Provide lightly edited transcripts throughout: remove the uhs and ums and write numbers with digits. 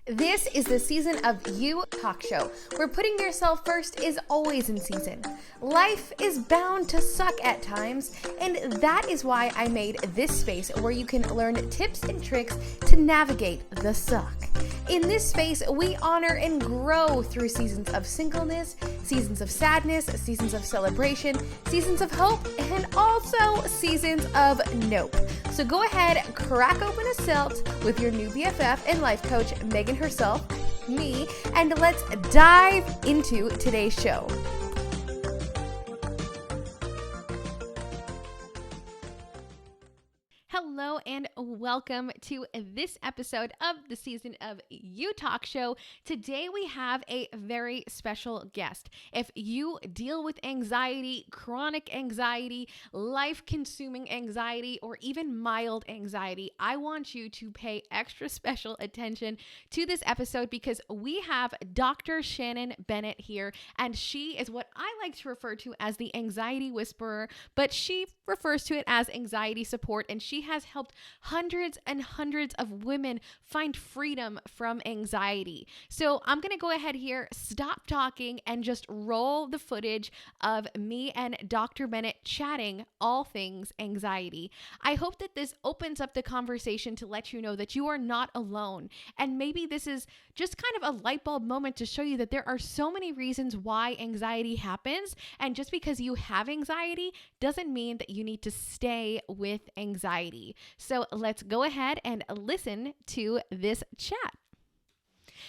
This is the season of You Talkshow, where putting yourself first is always in season. Life is bound to suck at times, and that is why I made this space where you can learn tips and tricks to navigate the suck. In this space, we honor and grow through seasons of singleness, seasons of sadness, seasons of celebration, seasons of hope, and also seasons of nope. So go ahead, crack open a Celt with your new BFF and life coach, Megan herself, me, and let's dive into today's show. Hello and welcome to this episode of the season of You Talk Show. Today we have a very special guest. If you deal with anxiety, chronic anxiety, life-consuming anxiety, or even mild anxiety, I want you to pay extra special attention to this episode because we have Dr. Shannon Bennett here, and she is what I like to refer to as the anxiety whisperer, but she refers to it as anxiety support, and she has helped hundreds and hundreds of women find freedom from anxiety. So I'm going to go ahead here, stop talking, and just roll the footage of me and Dr. Bennett chatting all things anxiety. I hope that this opens up the conversation to let you know that you are not alone. And maybe this is just kind of a light bulb moment to show you that there are so many reasons why anxiety happens. And just because you have anxiety doesn't mean that you need to stay with anxiety. So let's go ahead and listen to this chat.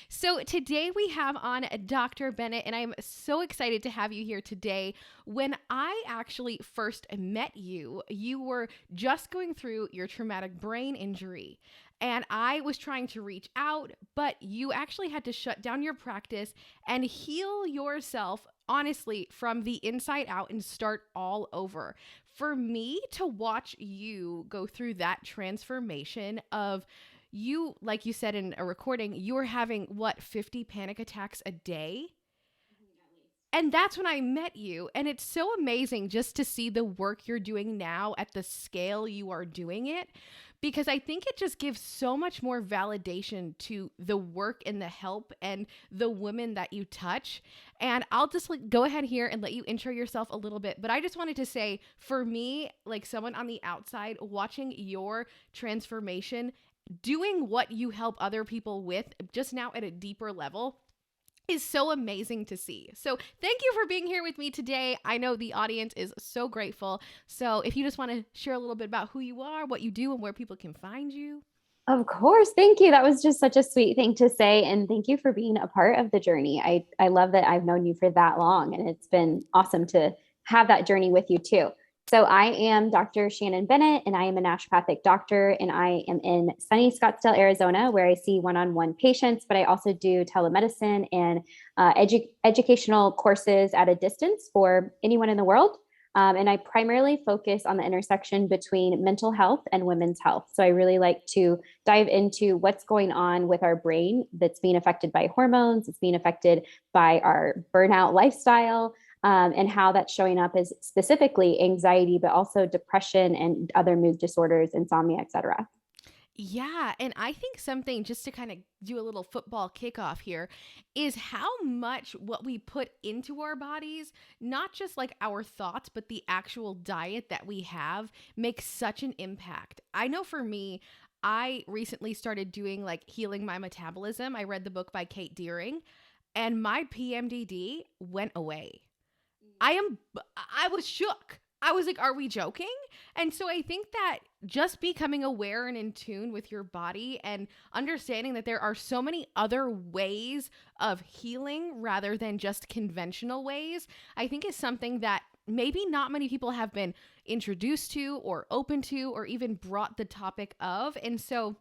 So today we have on Dr. Bennett, and I'm so excited to have you here today. When I actually first met you, you were just going through your traumatic brain injury, and I was trying to reach out, but you actually had to shut down your practice and heal yourself, honestly, from the inside out and start all over. For me to watch you go through that transformation of you, like you said in a recording, you were having 50 panic attacks a day? And that's when I met you. And it's so amazing just to see the work you're doing now at the scale you are doing it, because I think it just gives so much more validation to the work and the help and the women that you touch. And I'll just go ahead here and let you intro yourself a little bit. But I just wanted to say, for me, like someone on the outside, watching your transformation, doing what you help other people with just now at a deeper level, is so amazing to see. So thank you for being here with me today. I know the audience is so grateful. So if you just want to share a little bit about who you are, what you do, and where people can find you. Of course. Thank you. That was just such a sweet thing to say. And thank you for being a part of the journey. I love that I've known you for that long, and it's been awesome to have that journey with you too. So I am Dr. Shannon Bennett, and I am a naturopathic doctor, and I am in sunny Scottsdale, Arizona, where I see one-on-one patients, but I also do telemedicine and educational courses at a distance for anyone in the world. And I primarily focus on the intersection between mental health and women's health. So I really like to dive into what's going on with our brain that's being affected by hormones, it's being affected by our burnout lifestyle, and how that's showing up as specifically anxiety, but also depression and other mood disorders, insomnia, et cetera. Yeah, and I think something, just to kind of do a little football kickoff here, is how much what we put into our bodies, not just like our thoughts, but the actual diet that we have, makes such an impact. I know for me, I recently started doing like healing my metabolism. I read the book by Kate Deering, and my PMDD went away. I was shook. I was like, are we joking? And so I think that just becoming aware and in tune with your body and understanding that there are so many other ways of healing rather than just conventional ways, I think is something that maybe not many people have been introduced to or open to or even brought the topic of. And so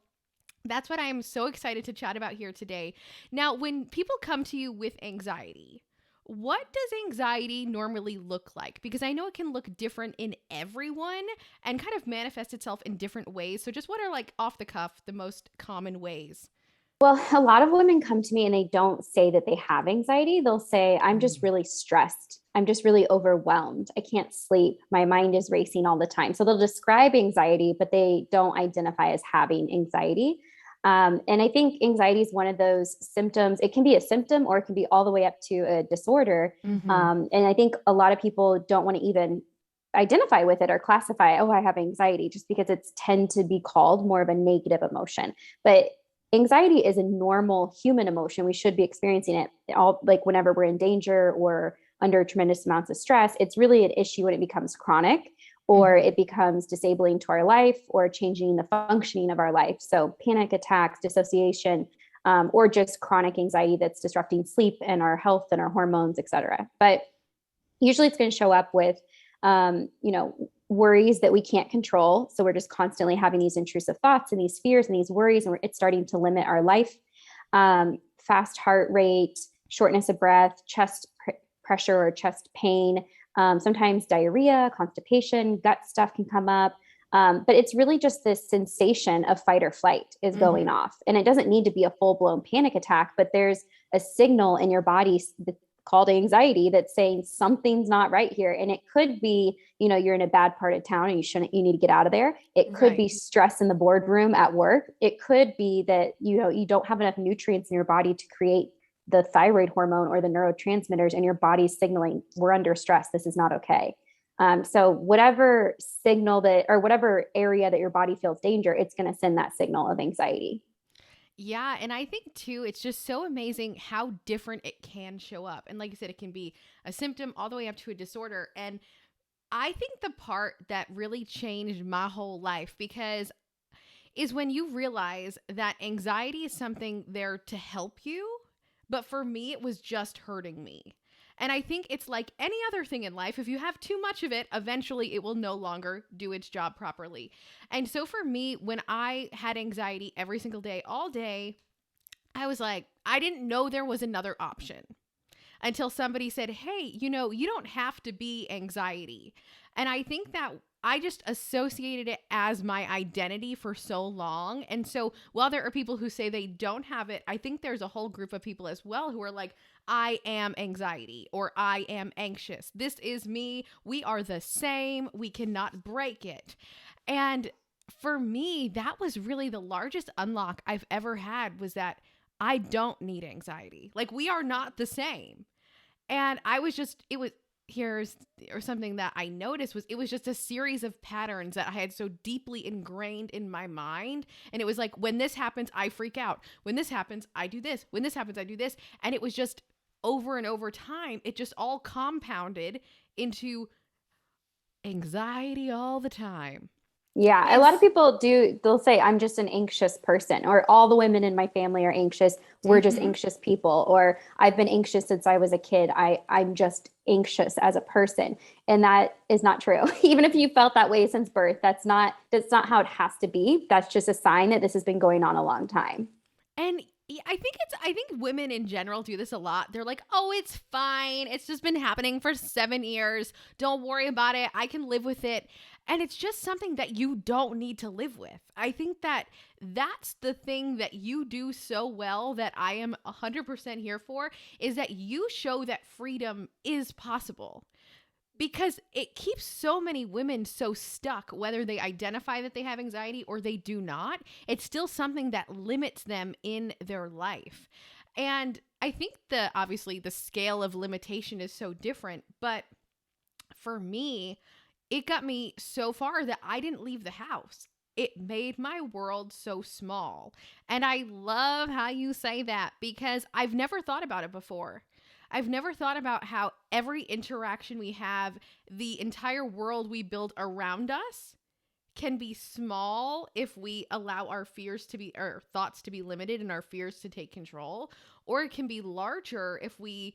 that's what I am so excited to chat about here today. Now, when people come to you with anxiety, what does anxiety normally look like? Because I know it can look different in everyone and kind of manifest itself in different ways. So just what are, like, off the cuff, the most common ways? Well, a lot of women come to me and they don't say that they have anxiety. They'll say, I'm just really stressed. I'm just really overwhelmed. I can't sleep. My mind is racing all the time. So they'll describe anxiety, but they don't identify as having anxiety. And I think anxiety is one of those symptoms. It can be a symptom or it can be all the way up to a disorder. Mm-hmm. And I think a lot of people don't want to even identify with it or classify, oh, I have anxiety, just because it's tend to be called more of a negative emotion. But anxiety is a normal human emotion. We should be experiencing it all, like whenever we're in danger or under tremendous amounts of stress. It's really an issue when it becomes chronic or Mm-hmm. it becomes disabling to our life or changing the functioning of our life. So panic attacks, dissociation, or just chronic anxiety that's disrupting sleep and our health and our hormones, et cetera. But usually it's going to show up with, worries that we can't control. So we're just constantly having these intrusive thoughts and these fears and these worries, and it's starting to limit our life. Fast heart rate, shortness of breath, chest pressure or chest pain, sometimes diarrhea, constipation, gut stuff can come up. But it's really just this sensation of fight or flight is going Mm-hmm. off. And it doesn't need to be a full blown panic attack, but there's a signal in your body called anxiety that's saying something's not right here. And it could be, you're in a bad part of town and you need to get out of there. It could Right. be stress in the boardroom at work. It could be that, you don't have enough nutrients in your body to create the thyroid hormone or the neurotransmitters, and your body's signaling we're under stress. This is not okay. So whatever signal that, or whatever area that your body feels danger, it's going to send that signal of anxiety. Yeah, and I think too, it's just so amazing how different it can show up. And like you said, it can be a symptom all the way up to a disorder. And I think the part that really changed my whole life because is when you realize that anxiety is something there to help you, but for me it was just hurting me. And I think it's like any other thing in life. If you have too much of it, eventually it will no longer do its job properly. And so for me, when I had anxiety every single day, all day, I was like, I didn't know there was another option until somebody said, hey, you don't have to be anxiety. And I think that I just associated it as my identity for so long. And so while there are people who say they don't have it, I think there's a whole group of people as well who are like, I am anxiety or I am anxious. This is me. We are the same. We cannot break it. And for me, that was really the largest unlock I've ever had was that I don't need anxiety. Like we are not the same. And I was just, it was, here's or something that I noticed was it was just a series of patterns that I had so deeply ingrained in my mind. And it was like, when this happens, I freak out. When this happens, I do this. When this happens, I do this. And it was just over and over time, it just all compounded into anxiety all the time. Yeah, a And lot of people they'll say, I'm just an anxious person, or all the women in my family are anxious. We're just mm-hmm. anxious people, or I've been anxious since I was a kid. I'm just anxious as a person. And that is not true. Even if you felt that way since birth, that's not how it has to be. That's just a sign that this has been going on a long time. And I think women in general do this a lot. They're like, "Oh, it's fine. It's just been happening for 7 years. Don't worry about it. I can live with it." And it's just something that you don't need to live with. I think that that's the thing that you do so well that I am 100% here for is that you show that freedom is possible because it keeps so many women so stuck, whether they identify that they have anxiety or they do not. It's still something that limits them in their life. And I think obviously the scale of limitation is so different, but for me, it got me so far that I didn't leave the house. It made my world so small. And I love how you say that because I've never thought about it before. I've never thought about how every interaction we have, the entire world we build around us, can be small if we allow our thoughts to be limited and our fears to take control, or it can be larger if we,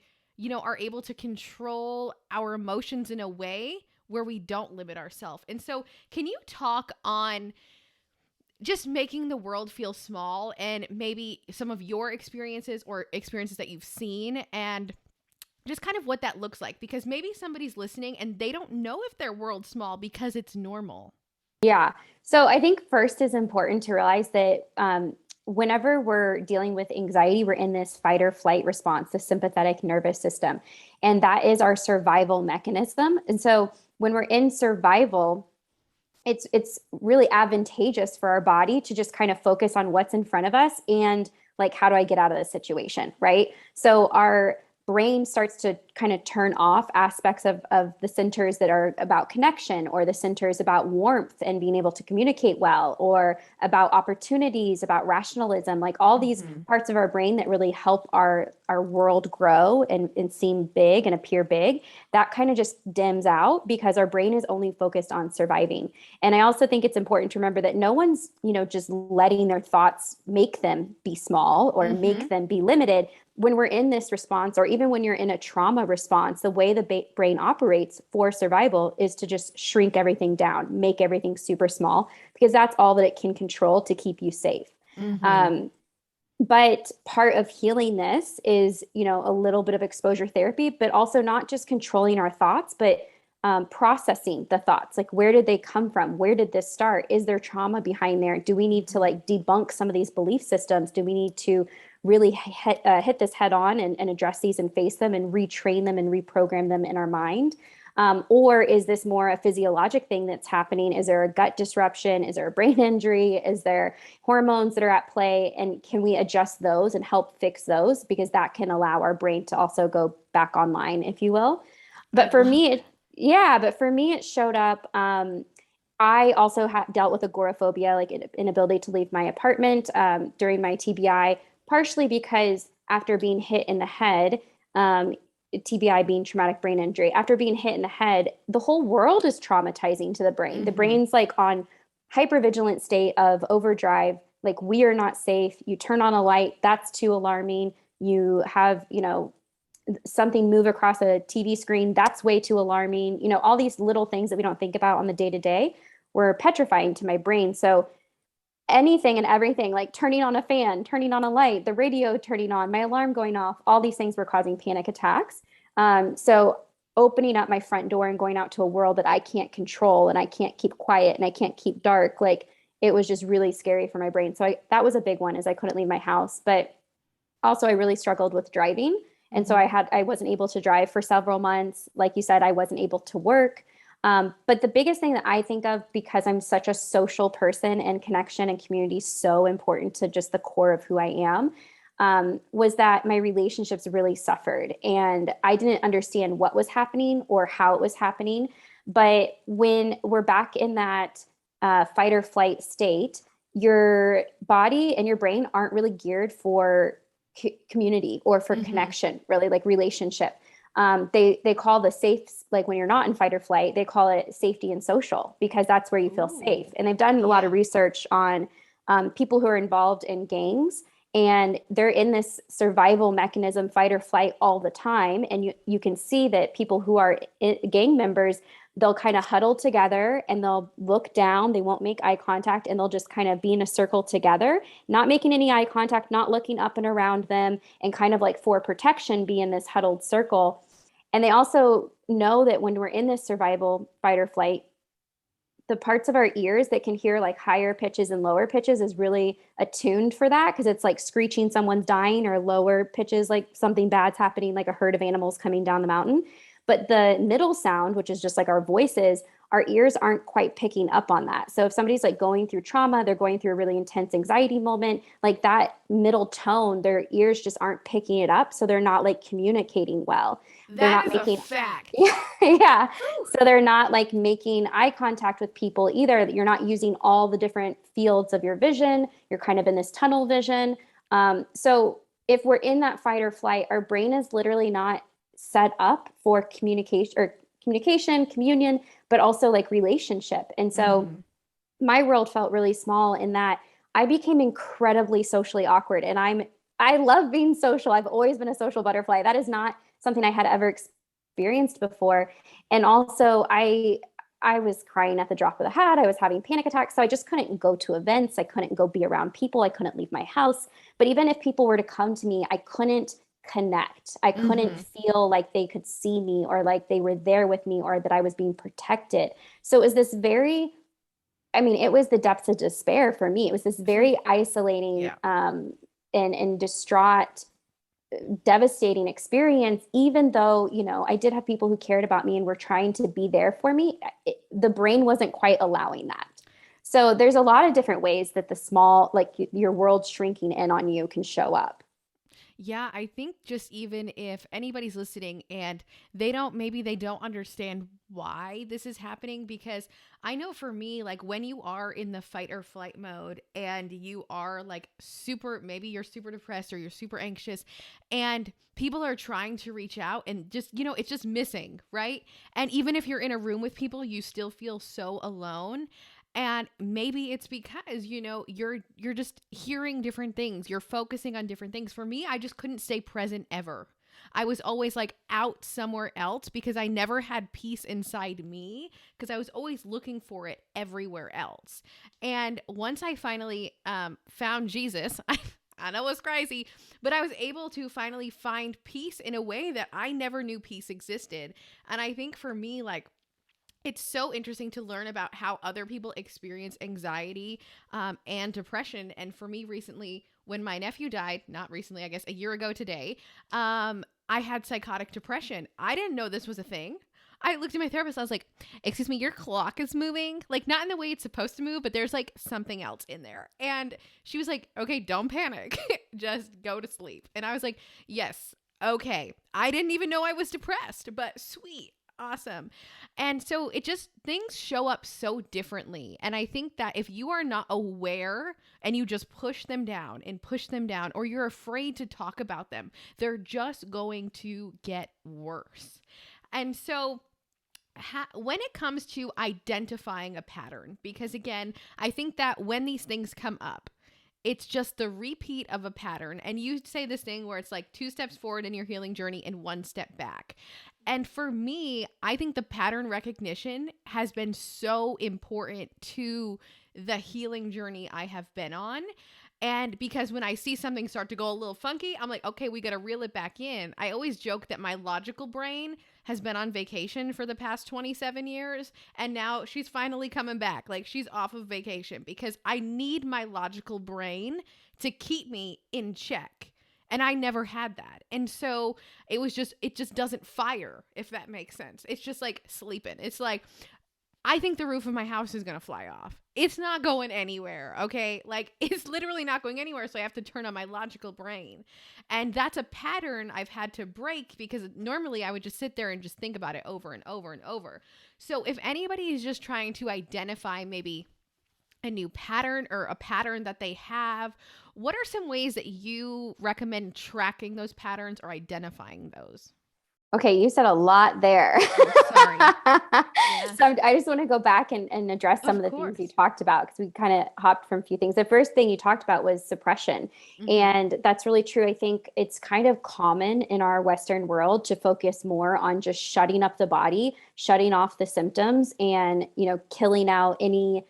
are able to control our emotions in a way where we don't limit ourselves. And so, can you talk on just making the world feel small and maybe some of your experiences or experiences that you've seen and just kind of what that looks like because maybe somebody's listening and they don't know if their world's small because it's normal. Yeah. So I think first is important to realize that whenever we're dealing with anxiety, we're in this fight or flight response, the sympathetic nervous system. And that is our survival mechanism. And so when we're in survival, it's really advantageous for our body to just kind of focus on what's in front of us and like how do I get out of this situation, right? So our brain starts to kind of turn off aspects of the centers that are about connection, or the centers about warmth and being able to communicate well, or about opportunities, about rationalism, like all these parts of our brain that really help our world grow and seem big and appear big. That kind of just dims out because our brain is only focused on surviving. And I also think it's important to remember that no one's, just letting their thoughts make them be small or make them be limited. When we're in this response, or even when you're in a trauma response, the way the brain operates for survival is to just shrink everything down, make everything super small, because that's all that it can control to keep you safe. But part of healing this is, a little bit of exposure therapy, but also not just controlling our thoughts, but processing the thoughts. Like, where did they come from? Where did this start? Is there trauma behind there? Do we need to like debunk some of these belief systems? Do we need to really hit this head on and address these and face them and retrain them and reprogram them in our mind? Or is this more a physiologic thing that's happening? Is there a gut disruption? Is there a brain injury? Is there hormones that are at play? And can we adjust those and help fix those? Because that can allow our brain to also go back online, if you will. But for me, it showed up. I also dealt with agoraphobia, like inability to leave my apartment during my TBI, partially because after being hit in the head, TBI being traumatic brain injury, after being hit in the head, the whole world is traumatizing to the brain. The brain's like on hypervigilant state of overdrive, like we are not safe. You turn on a light, that's too alarming. You have, something move across a TV screen, that's way too alarming. All these little things that we don't think about on the day to day were petrifying to my brain. So anything and everything, like turning on a fan, turning on a light, the radio turning on, my alarm going off, all these things were causing panic attacks. So opening up my front door and going out to a world that I can't control and I can't keep quiet and I can't keep dark, like it was just really scary for my brain. So that was a big one, is I couldn't leave my house. But also I really struggled with driving. And so I wasn't able to drive for several months. Like you said, I wasn't able to work. But the biggest thing that I think of, because I'm such a social person and connection and community is so important to just the core of who I am, was that my relationships really suffered. And I didn't understand what was happening or how it was happening. But when we're back in that fight or flight state, your body and your brain aren't really geared for community or for connection, really, like relationship. They call the safe, like when you're not in fight or flight, they call it safety and social, because that's where you feel safe. And they've done a lot of research on people who are involved in gangs, and they're in this survival mechanism, fight or flight, all the time. And you can see that people who are gang members, they'll kind of huddle together and they'll look down. They won't make eye contact, and they'll just kind of be in a circle together, not making any eye contact, not looking up and around them, and kind of like for protection, be in this huddled circle. And they also know that when we're in this survival fight or flight, the parts of our ears that can hear like higher pitches and lower pitches is really attuned for that, because it's like screeching someone's dying, or lower pitches like something bad's happening, like a herd of animals coming down the mountain. But the middle sound, which is just like our voices, our ears aren't quite picking up on that. So if somebody's like going through trauma, they're going through a really intense anxiety moment, like that middle tone, their ears just aren't picking it up. So they're not like communicating well. They're That not is making a fact. yeah. So they're not like making eye contact with people either. You're not using all the different fields of your vision. You're kind of in this tunnel vision. So if we're in that fight or flight, our brain is literally not set up for communication, communion, but also like relationship. And so my world felt really small in that I became incredibly socially awkward. And I love being social. I've always been a social butterfly. That is not something I had ever experienced before. And also I was crying at the drop of the hat. I was having panic attacks. So I just couldn't go to events. I couldn't go be around people. I couldn't leave my house. But even if people were to come to me, I couldn't connect. I couldn't feel like they could see me, or like they were there with me, or that I was being protected. So it was this it was the depths of despair for me. It was this very isolating and distraught devastating experience, even though, I did have people who cared about me and were trying to be there for me, the brain wasn't quite allowing that. So there's a lot of different ways that the small, like your world shrinking in on you can show up. Yeah, I think just even if anybody's listening and maybe they don't understand why this is happening, because I know for me, like when you are in the fight or flight mode and you are like maybe you're super depressed or you're super anxious and people are trying to reach out and just, it's just missing, right? And even if you're in a room with people, you still feel so alone. And maybe it's because, you're just hearing different things. You're focusing on different things. For me, I just couldn't stay present ever. I was always like out somewhere else because I never had peace inside me because I was always looking for it everywhere else. And once I finally found Jesus, I know it's crazy, but I was able to finally find peace in a way that I never knew peace existed. And I think for me, like, it's so interesting to learn about how other people experience anxiety and depression. And for me recently, when my nephew died, not recently, I guess a year ago today, I had psychotic depression. I didn't know this was a thing. I looked at my therapist. I was like, excuse me, your clock is moving. Like, not in the way it's supposed to move, but there's like something else in there. And she was like, okay, don't panic. Just go to sleep. And I was like, yes, okay. I didn't even know I was depressed, but sweet. Awesome. And so things show up so differently. And I think that if you are not aware and you just push them down and push them down, or you're afraid to talk about them, they're just going to get worse. And so when it comes to identifying a pattern, because again, I think that when these things come up, it's just the repeat of a pattern. And you say this thing where it's like 2 steps forward in your healing journey and 1 step back. And for me, I think the pattern recognition has been so important to the healing journey I have been on. And because when I see something start to go a little funky, I'm like, okay, we got to reel it back in. I always joke that my logical brain has been on vacation for the past 27 years. And now she's finally coming back. Like, she's off of vacation because I need my logical brain to keep me in check. And I never had that. And so it just doesn't fire, if that makes sense. It's just like sleeping. It's like, I think the roof of my house is going to fly off. It's not going anywhere, okay? Like, it's literally not going anywhere, so I have to turn on my logical brain. And that's a pattern I've had to break because normally I would just sit there and just think about it over and over and over. So if anybody is just trying to identify maybe a new pattern or a pattern that they have, what are some ways that you recommend tracking those patterns or identifying those? Okay, you said a lot there. Oh, sorry. Yeah. So I just want to go back and address some of the things you talked about because we kind of hopped from a few things. The first thing you talked about was suppression. Mm-hmm. And that's really true. I think it's kind of common in our Western world to focus more on just shutting up the body, shutting off the symptoms, and, killing out any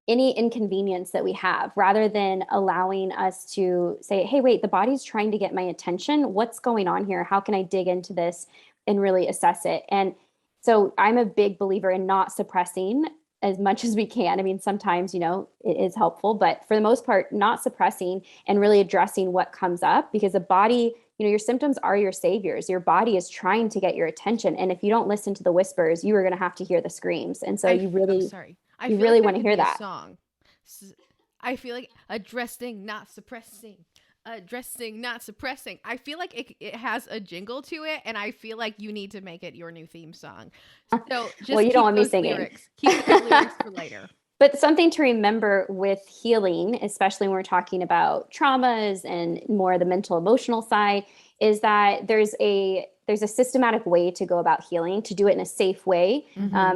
inconvenience that we have, rather than allowing us to say, hey, wait, the body's trying to get my attention. What's going on here? How can I dig into this and really assess it? And so I'm a big believer in not suppressing as much as we can. I mean, sometimes, it is helpful, but for the most part, not suppressing and really addressing what comes up, because the body, your symptoms are your saviors. Your body is trying to get your attention. And if you don't listen to the whispers, you are going to have to hear the screams. And so you really want to hear that song. I feel like addressing, not suppressing. Addressing, not suppressing. I feel like it has a jingle to it, and I feel like you need to make it your new theme song. So just well, you don't want me singing. Keep those lyrics for later. But something to remember with healing, especially when we're talking about traumas and more the mental emotional side, is that there's a systematic way to go about healing, to do it in a safe way,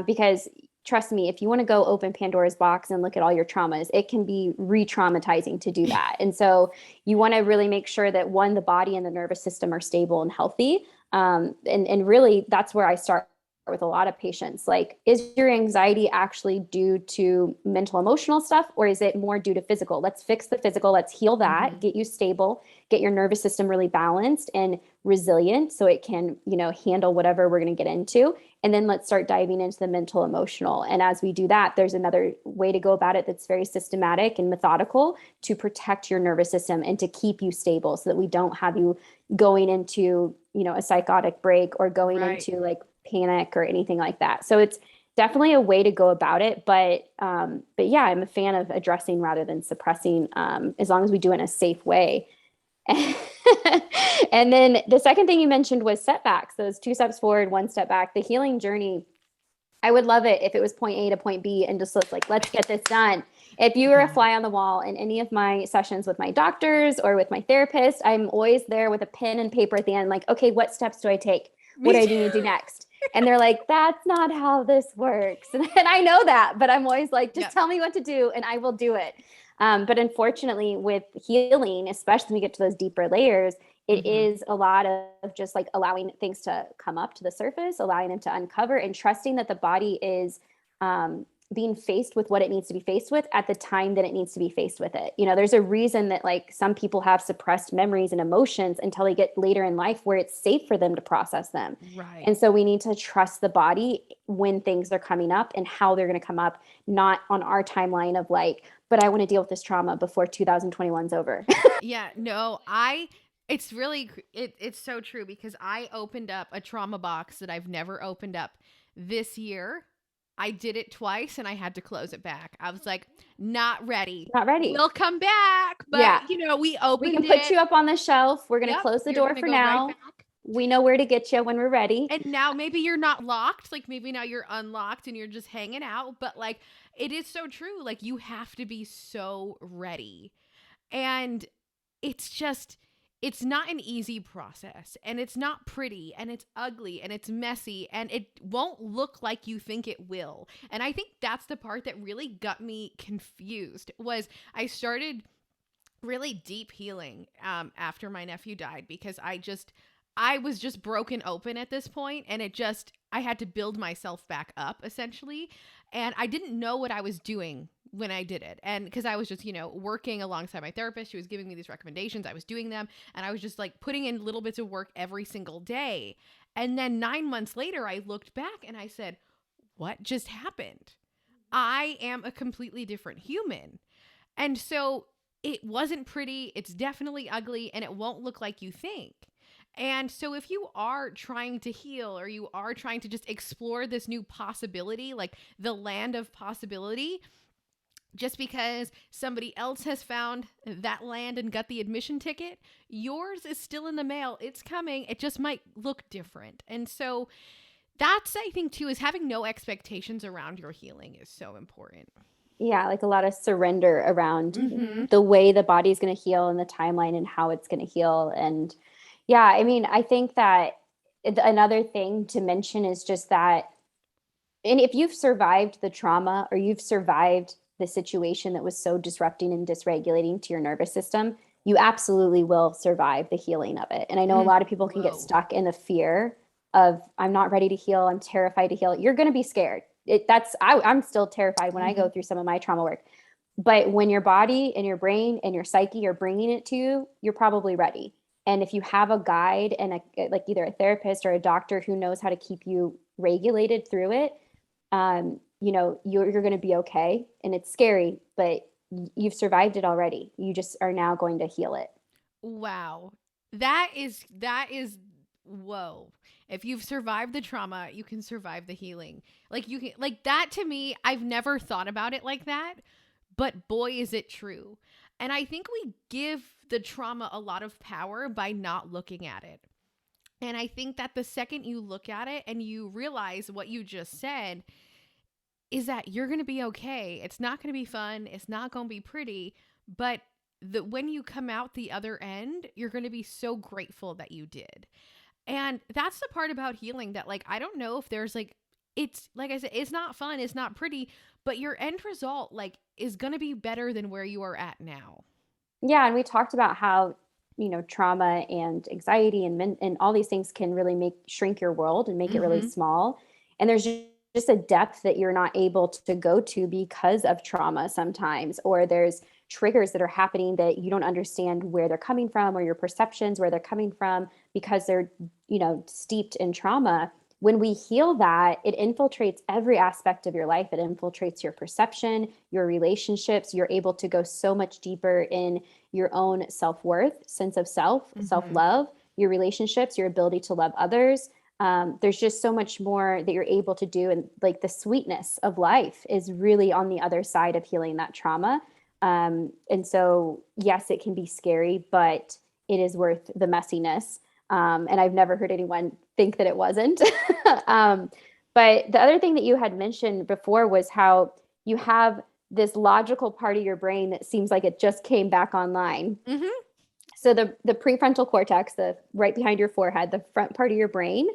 because trust me, if you want to go open Pandora's box and look at all your traumas, it can be re-traumatizing to do that. And so you want to really make sure that, the body and the nervous system are stable and healthy. And really, that's where I start with a lot of patients. Like, is your anxiety actually due to mental, emotional stuff, or is it more due to physical? Let's fix the physical. Let's heal that, get you stable, get your nervous system really balanced and resilient so it can, handle whatever we're going to get into. And then let's start diving into the mental, emotional. And as we do that, there's another way to go about it that's very systematic and methodical to protect your nervous system and to keep you stable so that we don't have you going into, a psychotic break or going into like panic or anything like that. So it's definitely a way to go about it. But yeah, I'm a fan of addressing rather than suppressing, as long as we do it in a safe way. And then the second thing you mentioned was setbacks, those 2 steps forward, 1 step back, the healing journey. I would love it if it was point A to point B and just let's get this done. If you were a fly on the wall in any of my sessions with my doctors or with my therapist, I'm always there with a pen and paper at the end, like, okay, what steps do I take? What do I need to do next? And they're like, that's not how this works. And I know that, but I'm always like, just tell me what to do and I will do it. But unfortunately with healing, especially when we get to those deeper layers, it is a lot of just like allowing things to come up to the surface, allowing them to uncover and trusting that the body is being faced with what it needs to be faced with at the time that it needs to be faced with it. There's a reason that like some people have suppressed memories and emotions until they get later in life where it's safe for them to process them. Right. And so we need to trust the body when things are coming up and how they're going to come up, not on our timeline of like, but I want to deal with this trauma before 2021's over. Yeah, no, it's really, it's so true because I opened up a trauma box that I've never opened up this year. I did it twice and I had to close it back. I was like, not ready. Not ready. We'll come back. But, we opened it. We can put you up on the shelf. We're going to close the door for now. Right, we know where to get you when we're ready. And now maybe you're not locked. Like maybe now you're unlocked and you're just hanging out. But like, it is so true. Like you have to be so ready. And it's not an easy process and it's not pretty and it's ugly and it's messy and it won't look like you think it will. And I think that's the part that really got me confused was I started really deep healing after my nephew died because I was just broken open at this point and I had to build myself back up essentially. And I didn't know what I was doing when I did it. And because I was just, working alongside my therapist, she was giving me these recommendations, I was doing them, and I was just like putting in little bits of work every single day. And then 9 months later, I looked back and I said, what just happened? I am a completely different human. And so it wasn't pretty, it's definitely ugly, and it won't look like you think. And so if you are trying to heal or you are trying to just explore this new possibility, like the land of possibility, just because somebody else has found that land and got the admission ticket, yours is still in the mail. It's coming. It just might look different. And so that's, I think, too, is having no expectations around your healing is so important. Yeah, like a lot of surrender around the way the body's going to heal and the timeline and how it's going to heal. And yeah, I mean, I think that another thing to mention is just that, and if you've survived the trauma or you've survived the situation that was so disrupting and dysregulating to your nervous system, you absolutely will survive the healing of it. And I know a lot of people can get stuck in the fear of, I'm not ready to heal. I'm terrified to heal. You're going to be scared. I'm still terrified when I go through some of my trauma work. But when your body and your brain and your psyche are bringing it to you, you're probably ready. And if you have a guide and like either a therapist or a doctor who knows how to keep you regulated through it, you're going to be okay. And it's scary, but you've survived it already. You just are now going to heal it. Wow. That is whoa. If you've survived the trauma, you can survive the healing. Like you can, like that to me, I've never thought about it like that, but boy, is it true. And I think we give the trauma a lot of power by not looking at it. And I think that the second you look at it and you realize what you just said is that you're going to be okay. It's not going to be fun. It's not going to be pretty, but when you come out the other end, you're going to be so grateful that you did. And that's the part about healing that, like, I don't know if there's like, it's like I said, it's not fun. It's not pretty, but your end result, like, is going to be better than where you are at now. Yeah. And we talked about how, trauma and anxiety and all these things can really shrink your world and make it really small. And there's just a depth that you're not able to go to because of trauma sometimes, or there's triggers that are happening that you don't understand where they're coming from, or your perceptions where they're coming from because they're, steeped in trauma. When we heal that, it infiltrates every aspect of your life. It infiltrates your perception, your relationships. You're able to go so much deeper in your own self-worth, sense of self, self-love, your relationships, your ability to love others. There's just so much more that you're able to do. And like the sweetness of life is really on the other side of healing that trauma. And so, yes, it can be scary, but it is worth the messiness. And I've never heard anyone think that it wasn't. But the other thing that you had mentioned before was how you have this logical part of your brain that seems like it just came back online. So the prefrontal cortex, the right behind your forehead, the front part of your brain,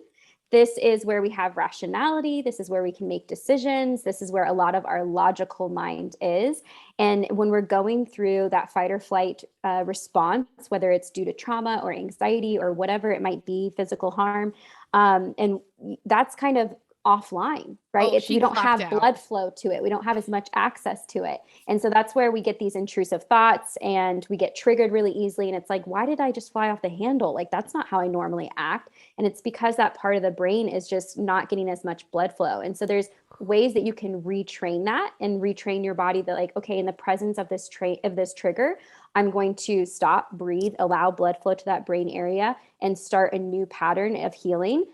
this is where we have rationality. This is where we can make decisions. This is where a lot of our logical mind is. And when we're going through that fight or flight response, whether it's due to trauma or anxiety or whatever it might be, physical harm, and that's kind of offline, right? If we don't have blood flow to it, we don't have as much access to it. And so that's where we get these intrusive thoughts and we get triggered really easily. And it's like, why did I just fly off the handle? Like, that's not how I normally act. And it's because that part of the brain is just not getting as much blood flow. And so there's ways that you can retrain that and retrain your body that, like, okay, in the presence of this trigger, I'm going to stop, breathe, allow blood flow to that brain area and start a new pattern of healing.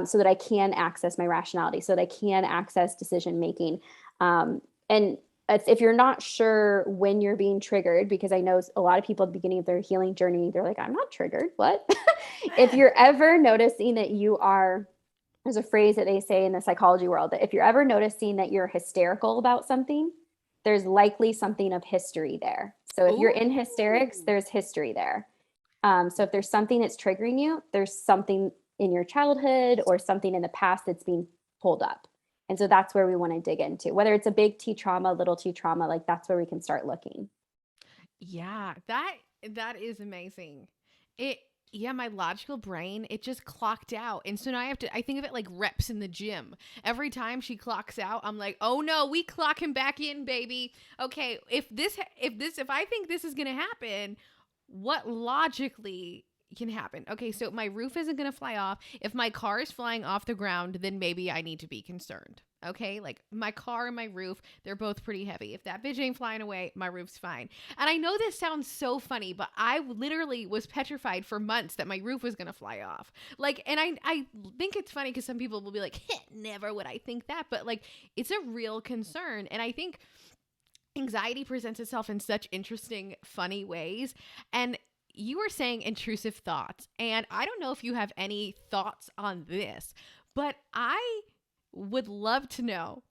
So that I can access my rationality, so that I can access decision making. And if you're not sure when you're being triggered, because I know a lot of people at the beginning of their healing journey, they're like, I'm not triggered. What? If you're ever noticing that there's a phrase that they say in the psychology world, that if you're ever noticing that you're hysterical about something, there's likely something of history there. So if you're in hysterics, there's history there. So if there's something that's triggering you, there's something in your childhood or something in the past that's being pulled up. And so that's where we want to dig into, whether it's a big T trauma, little T trauma, like that's where we can start looking. Yeah, that is amazing. My logical brain, it just clocked out. And so now I think of it like reps in the gym. Every time she clocks out, I'm like, oh no, we clock him back in, baby. Okay, if I think this is going to happen, what logically can happen? Okay, so my roof isn't going to fly off. If my car is flying off the ground, then maybe I need to be concerned. Okay, like my car and my roof, they're both pretty heavy. If that bitch ain't flying away, my roof's fine. And I know this sounds so funny, but I literally was petrified for months that my roof was going to fly off. Like, and I think it's funny because some people will be like, never would I think that. But like, it's a real concern. And I think anxiety presents itself in such interesting, funny ways. And you were saying intrusive thoughts, and I don't know if you have any thoughts on this, but I would love to know.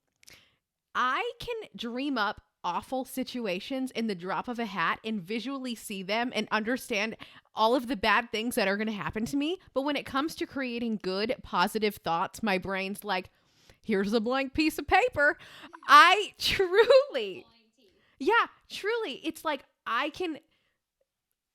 I can dream up awful situations in the drop of a hat and visually see them and understand all of the bad things that are going to happen to me. But when it comes to creating good, positive thoughts, my brain's like, here's a blank piece of paper. Truly, it's like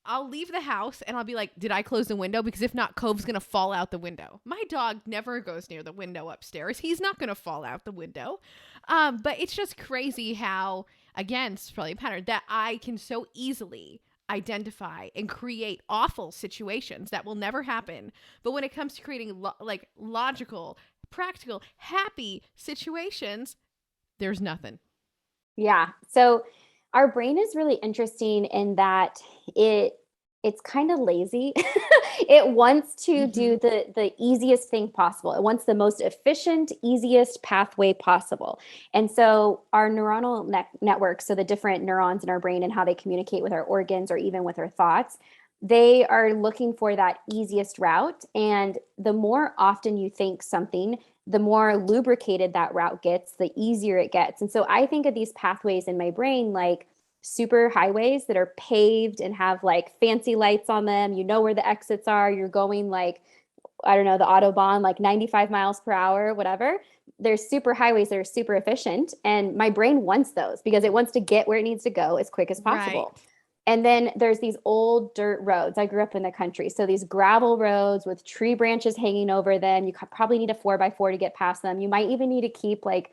I'll leave the house and I'll be like, did I close the window? Because if not, Cove's going to fall out the window. My dog never goes near the window upstairs. He's not going to fall out the window. But it's just crazy how, again, it's probably a pattern that I can so easily identify and create awful situations that will never happen. But when it comes to creating logical, practical, happy situations, there's nothing. Yeah. So our brain is really interesting in that it's kind of lazy. It wants to do the easiest thing possible. It wants the most efficient, easiest pathway possible. And so our neuronal networks, so the different neurons in our brain and how they communicate with our organs or even with our thoughts, they are looking for that easiest route. And the more often you think something, the more lubricated that route gets, the easier it gets. And so I think of these pathways in my brain like super highways that are paved and have like fancy lights on them. You know where the exits are. You're going like, I don't know, the Autobahn, like 95 miles per hour, whatever. There's super highways that are super efficient. And my brain wants those because it wants to get where it needs to go as quick as possible. Right. And then there's these old dirt roads. I grew up in the country. So these gravel roads with tree branches hanging over them. You probably need a 4x4 to get past them. You might even need to keep like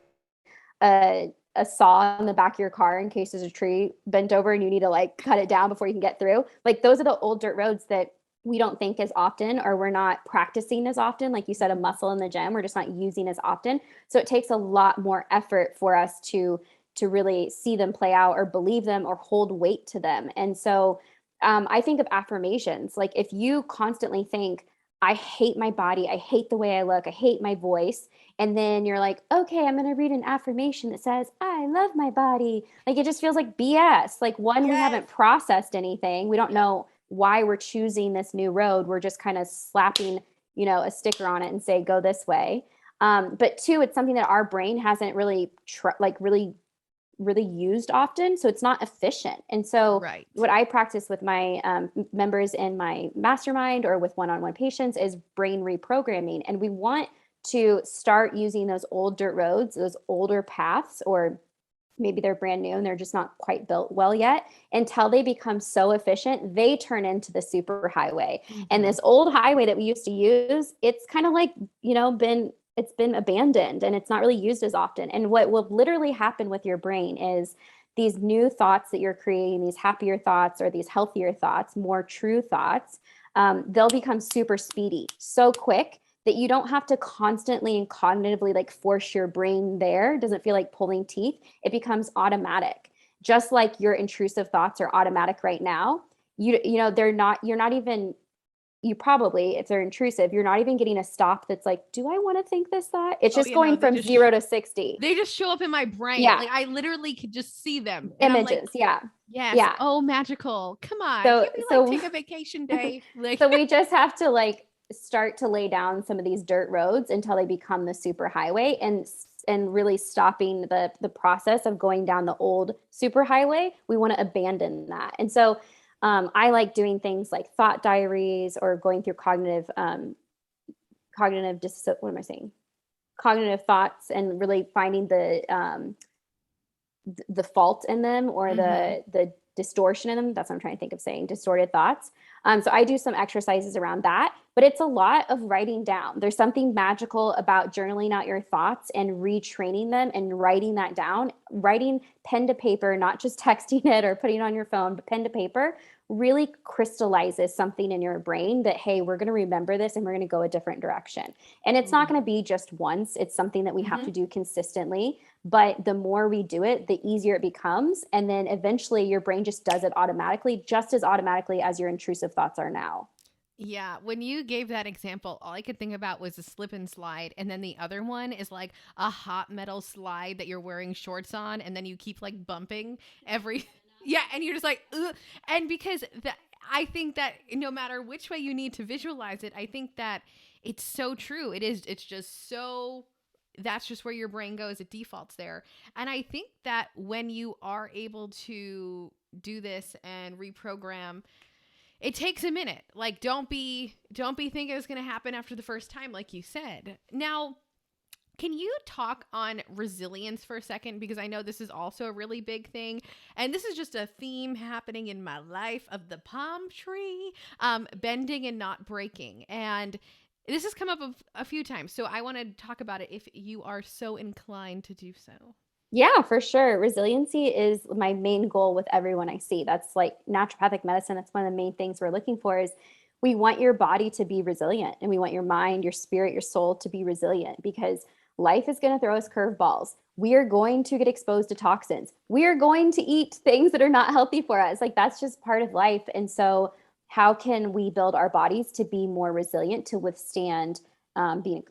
a saw in the back of your car in case there's a tree bent over and you need to like cut it down before you can get through. Like those are the old dirt roads that we don't think as often, or we're not practicing as often. Like you said, a muscle in the gym, we're just not using as often. So it takes a lot more effort for us to really see them play out or believe them or hold weight to them. And so I think of affirmations. Like if you constantly think, I hate my body, I hate the way I look, I hate my voice. And then you're like, okay, I'm going to read an affirmation that says, I love my body. Like it just feels like BS. Like one, we Yes. haven't processed anything. We don't Yeah. know why we're choosing this new road. We're just kind of slapping, a sticker on it and say, go this way. But two, it's something that our brain hasn't really really used often, so it's not efficient. And so Right. what I practice with my members in my mastermind or with one-on-one patients is brain reprogramming. And we want to start using those old dirt roads, those older paths, or maybe they're brand new and they're just not quite built well yet, until they become so efficient they turn into the super highway. And Mm-hmm. this old highway that we used to use, it's kind of like it's been abandoned and it's not really used as often. And what will literally happen with your brain is these new thoughts that you're creating, these happier thoughts or these healthier thoughts, more true thoughts, they'll become super speedy so quick that you don't have to constantly and cognitively like force your brain there. It doesn't feel like pulling teeth. It becomes automatic. Just like your intrusive thoughts are automatic right now. They're not, you're not even, you probably, if they're intrusive, you're not even getting a stop that's like, do I want to think this thought? It's Oh, just going they from just 0 to 60. they just show up in my brain. Yeah. Like I literally could just see them, and I'm like, Images. Yeah. yes, Yeah. oh, magical. Come on, So, can't we like so take a vacation day? Like, So we just have to like start to lay down some of these dirt roads until they become the super highway, and really stopping the process of going down the old super highway. We want to abandon that. And so I like doing things like thought diaries or going through what am I saying? Cognitive thoughts, and really finding the fault in them, or mm-hmm. the distortion in them. That's what I'm trying to think of saying, distorted thoughts. So I do some exercises around that, but it's a lot of writing down. There's something magical about journaling out your thoughts and retraining them and writing that down, writing pen to paper, not just texting it or putting it on your phone, but pen to paper really crystallizes something in your brain that, hey, we're going to remember this and we're going to go a different direction. And it's not going to be just once. It's something that we have Mm-hmm. to do consistently. But the more we do it, the easier it becomes. And then eventually your brain just does it automatically, just as automatically as your intrusive thoughts are now. Yeah, when you gave that example, all I could think about was a slip and slide, and then the other one is like a hot metal slide that you're wearing shorts on, and then you keep like bumping every yeah, and you're just like ugh. And because that, I think that no matter which way you need to visualize it, I think that it's so true. It's just so, that's just where your brain goes. It defaults there. And I think that when you are able to do this and reprogram, it takes a minute. Like don't be thinking it's going to happen after the first time, like you said. Now, can you talk on resilience for a second? Because I know this is also a really big thing. And this is just a theme happening in my life of the palm tree, bending and not breaking. And this has come up a few times. So I want to talk about it if you are so inclined to do so. Yeah, for sure. Resiliency is my main goal with everyone I see. That's like naturopathic medicine. That's one of the main things we're looking for is we want your body to be resilient, and we want your mind, your spirit, your soul to be resilient, because life is going to throw us curveballs. We are going to get exposed to toxins. We are going to eat things that are not healthy for us. Like that's just part of life. And so how can we build our bodies to be more resilient to withstand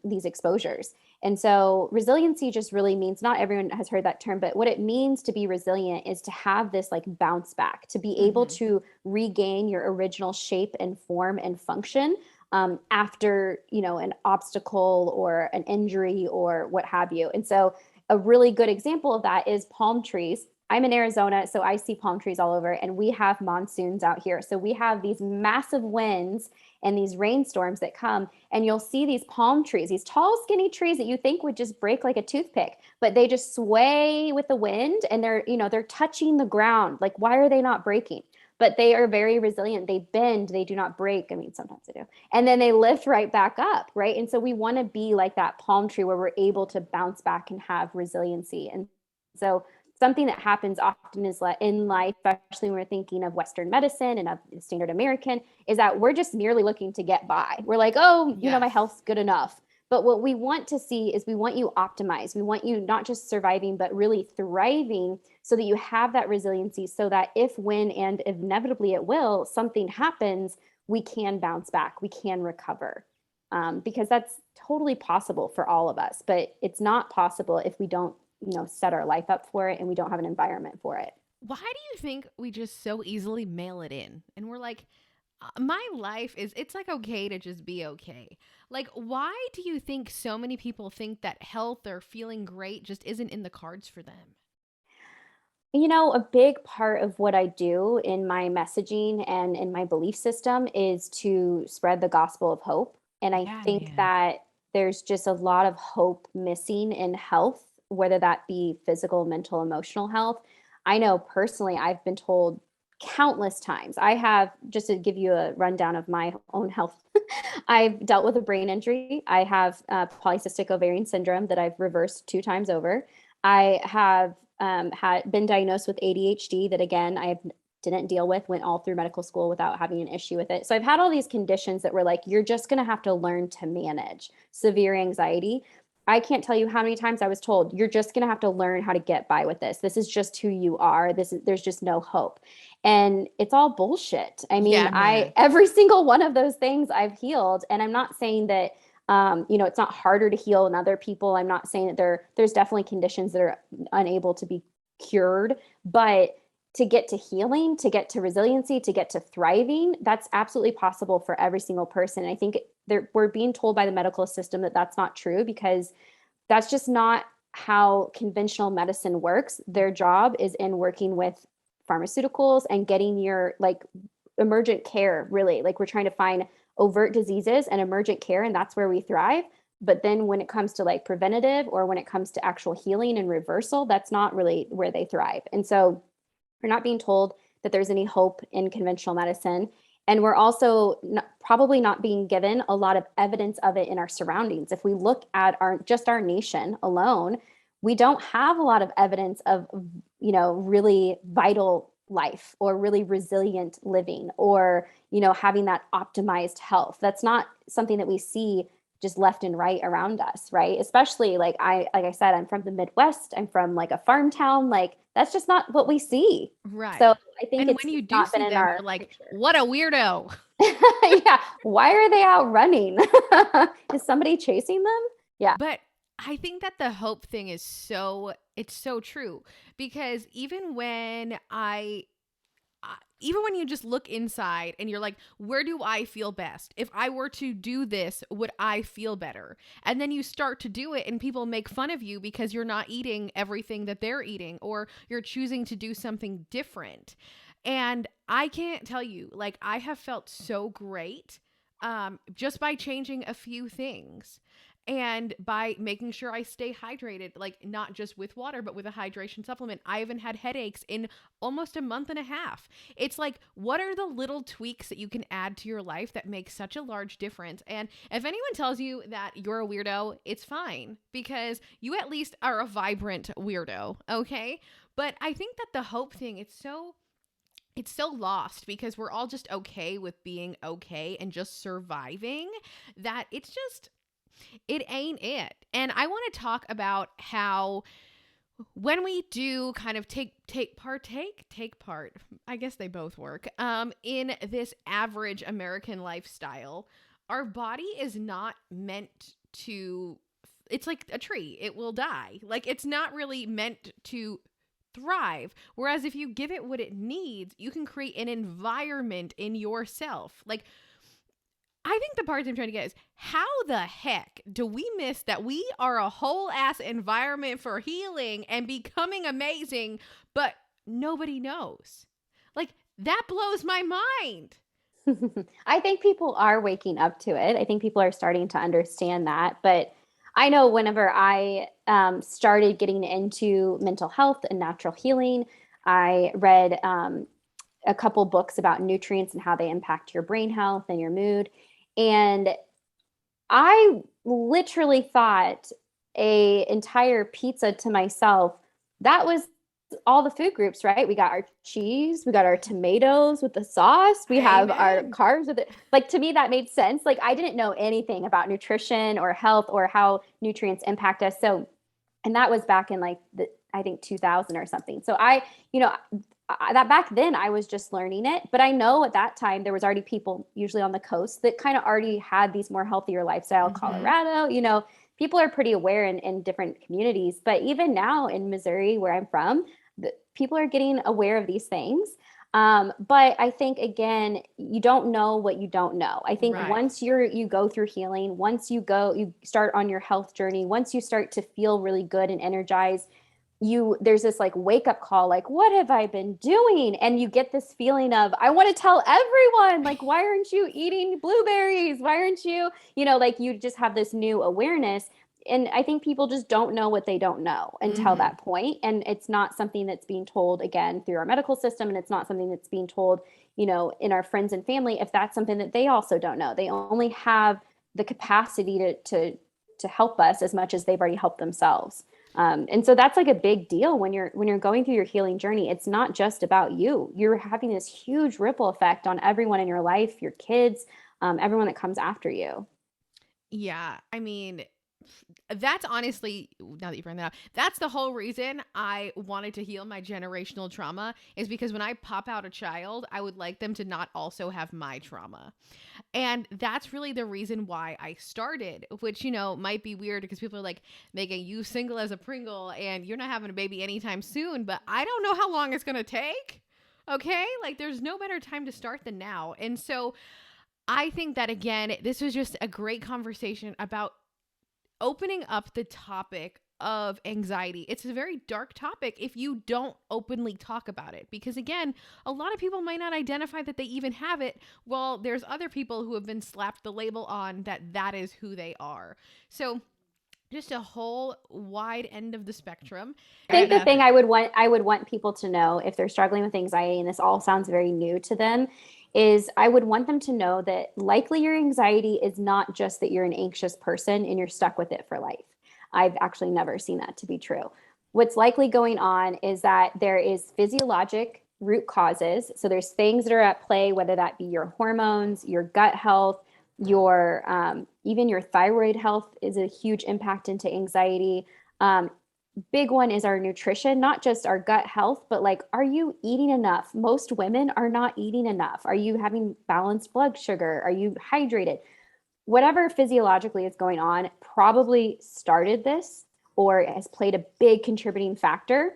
these exposures? And so resiliency just really means, not everyone has heard that term, but what it means to be resilient is to have this like bounce back, to be able Mm-hmm. to regain your original shape and form and function after, an obstacle or an injury or what have you. And so a really good example of that is palm trees. I'm in Arizona, so I see palm trees all over, and we have monsoons out here. So we have these massive winds and these rainstorms that come, and you'll see these palm trees, these tall, skinny trees that you think would just break like a toothpick, but they just sway with the wind, and they're touching the ground. Like, why are they not breaking? but they are very resilient. They bend, they do not break. I mean, sometimes they do. And then they lift right back up, right? And so we want to be like that palm tree where we're able to bounce back and have resiliency. And so something that happens often is in life, especially when we're thinking of Western medicine and of standard American, is that we're just merely looking to get by. We're like, oh, my Yes. health's good enough. But what we want to see is we want you optimized. We want you not just surviving, but really thriving so that you have that resiliency so that if, when, and inevitably it will, something happens, we can bounce back, we can recover. Because that's totally possible for all of us, but it's not possible if we don't, set our life up for it and we don't have an environment for it. Why do you think we just so easily mail it in? And we're like, my life is, it's like okay to just be okay. Like, why do you think so many people think that health or feeling great just isn't in the cards for them? A big part of what I do in my messaging and in my belief system is to spread the gospel of hope. And I Yeah, think man. that there's just a lot of hope missing in health, whether that be physical, mental, emotional health. I know personally, I've been told countless times. I have, just to give you a rundown of my own health, I've dealt with a brain injury. I have polycystic ovarian syndrome that I've reversed 2 times over. I have had been diagnosed with ADHD that again I didn't deal with, went all through medical school without having an issue with it. So I've had all these conditions that were like, you're just going to have to learn to manage severe anxiety. I can't tell you how many times I was told, you're just going to have to learn how to get by with this. This is just who you are. There's just no hope. And it's all bullshit. I mean, Yeah, man. every single one of those things I've healed. And I'm not saying that it's not harder to heal in other people. I'm not saying that there's definitely conditions that are unable to be cured, but to get to healing, to get to resiliency, to get to thriving, that's absolutely possible for every single person. And I think we're being told by the medical system that that's not true because that's just not how conventional medicine works. Their job is in working with pharmaceuticals and getting your like emergent care, really. Like we're trying to find overt diseases and emergent care, and that's where we thrive. But then when it comes to like preventative or when it comes to actual healing and reversal, that's not really where they thrive. And so we're not being told that there's any hope in conventional medicine. And we're also probably not being given a lot of evidence of it in our surroundings. If we look at our nation alone, we don't have a lot of evidence of, really vital life or really resilient living or, having that optimized health. That's not something that we see just left and right around us, right? Especially like I said, I'm from the Midwest. I'm from like a farm town. Like that's just not what we see. So Right. I think And it's when you do not been see in them, our you're like, picture. what a weirdo. Yeah. Why are they out running? Is somebody chasing them? Yeah. But I think that the hope thing is it's so true because even when you just look inside and you're like, where do I feel best? If I were to do this, would I feel better? And then you start to do it and people make fun of you because you're not eating everything that they're eating or you're choosing to do something different. And I can't tell you, like, I have felt so great just by changing a few things and by making sure I stay hydrated, like not just with water, but with a hydration supplement. I haven't had headaches in almost a month and a half. It's like, what are the little tweaks that you can add to your life that make such a large difference? And if anyone tells you that you're a weirdo, it's fine because you at least are a vibrant weirdo, okay? But I think that the hope thing, it's so lost because we're all just okay with being okay and just surviving that it ain't it. And I want to talk about how when we do kind of take part, I guess they both work, in this average American lifestyle, our body is not meant to, it's like a tree, it will die. Like it's not really meant to thrive. Whereas if you give it what it needs, you can create an environment in yourself. Like I think the part I'm trying to get is how the heck do we miss that we are a whole ass environment for healing and becoming amazing, but nobody knows? Like that blows my mind. I think people are waking up to it. I think people are starting to understand that. But I know whenever I started getting into mental health and natural healing, I read a couple books about nutrients and how they impact your brain health and your mood. And I literally thought a entire pizza to myself, that was all the food groups, right? We got our cheese, we got our tomatoes with the sauce, we have our Amen. carbs with it. Like to me, that made sense. Like I didn't know anything about nutrition or health or how nutrients impact us. So, and that was back in like the, I think 2000 or something. So you know, that back then I was just learning it, but I know at that time there was already people usually on the coast that kind of already had these more healthier lifestyle. Mm-hmm. Colorado, you know, people are pretty aware in different communities, but even now in Missouri, where I'm from, people are getting aware of these things. But I think again, you don't know what you don't know. I think Right. once you go through healing, once you start on your health journey, once you start to feel really good and energized, there's this like wake up call, like what have I been doing? And you get this feeling of I want to tell everyone, like why aren't you eating blueberries? Why aren't you, like you just have this new awareness. And I think people just don't know what they don't know until Mm-hmm. that point. And it's not something that's being told again through our medical system. And it's not something that's being told, in our friends and family, if that's something that they also don't know. They only have the capacity to help us as much as they've already helped themselves. And so that's like a big deal when you're going through your healing journey. It's not just about you. You're having this huge ripple effect on everyone in your life, your kids, everyone that comes after you. Yeah, I mean, that's honestly, now that you bring that up, that's the whole reason I wanted to heal my generational trauma, is because when I pop out a child, I would like them to not also have my trauma. And that's really the reason why I started, which, might be weird because people are like, Megan, you single as a Pringle and you're not having a baby anytime soon, but I don't know how long it's going to take. Okay. Like there's no better time to start than now. And so I think that, again, this was just a great conversation about opening up the topic of anxiety. It's a very dark topic if you don't openly talk about it, because again, a lot of people might not identify that they even have it, while there's other people who have been slapped the label on that is who they are. So just a whole wide end of the spectrum. I think And the thing I would want people to know if they're struggling with anxiety, and this all sounds very new to them, is I would want them to know that likely your anxiety is not just that you're an anxious person and you're stuck with it for life. I've actually never seen that to be true. What's likely going on is that there is physiologic root causes. So there's things that are at play, whether that be your hormones, your gut health, your even your thyroid health is a huge impact into anxiety. Big one is our nutrition, not just our gut health, but like, are you eating enough? Most women are not eating enough. Are you having balanced blood sugar? Are you hydrated? Whatever physiologically is going on probably started this or has played a big contributing factor.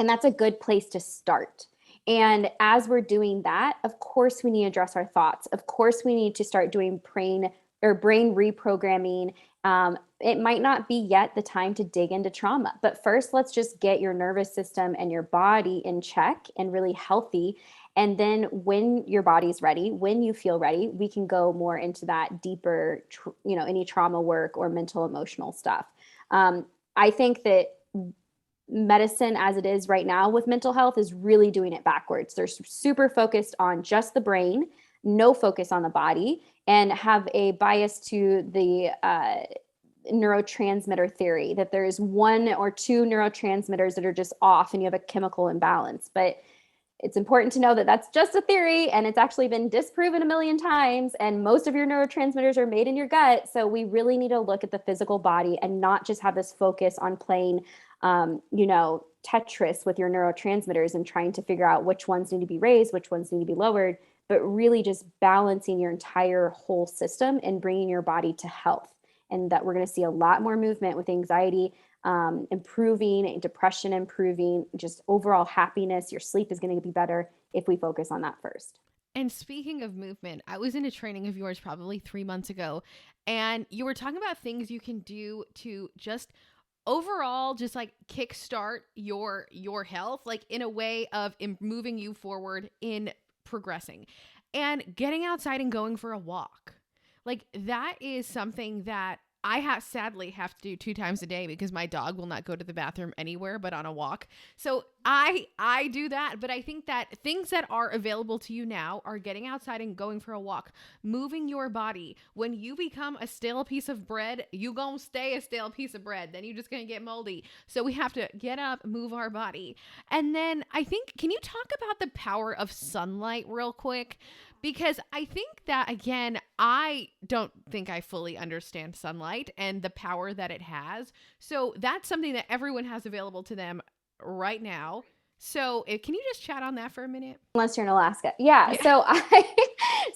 And that's a good place to start. And as we're doing that, of course, we need to address our thoughts. Of course, we need to start doing brain reprogramming. It might not be yet the time to dig into trauma, but first, let's just get your nervous system and your body in check and really healthy. And then, when your body's ready, when you feel ready, we can go more into that deeper, any trauma work or mental, emotional stuff. I think that medicine as it is right now with mental health is really doing it backwards. They're super focused on just the brain, no focus on the body, and have a bias to the neurotransmitter theory that there's one or two neurotransmitters that are just off and you have a chemical imbalance. But it's important to know that that's just a theory and it's actually been disproven a million times. And most of your neurotransmitters are made in your gut. So we really need to look at the physical body and not just have this focus on playing, Tetris with your neurotransmitters and trying to figure out which ones need to be raised, which ones need to be lowered, but really just balancing your entire whole system and bringing your body to health. And that we're going to see a lot more movement with anxiety improving, depression improving, just overall happiness. Your sleep is going to be better if we focus on that first. And speaking of movement, I was in a training of yours probably 3 months ago, and you were talking about things you can do to just overall just like kickstart your health, like in a way of moving you forward in progressing, and getting outside and going for a walk. Like that is something that sadly have to do 2 times a day because my dog will not go to the bathroom anywhere but on a walk. So I do that, but I think that things that are available to you now are getting outside and going for a walk, moving your body. When you become a stale piece of bread, you gonna stay a stale piece of bread. Then you're just gonna get moldy. So we have to get up, move our body. And then I think, can you talk about the power of sunlight real quick? Because I think that, again, I don't think I fully understand sunlight and the power that it has. So that's something that everyone has available to them right now. So can you just chat on that for a minute? Unless you're in Alaska. Yeah. Yeah.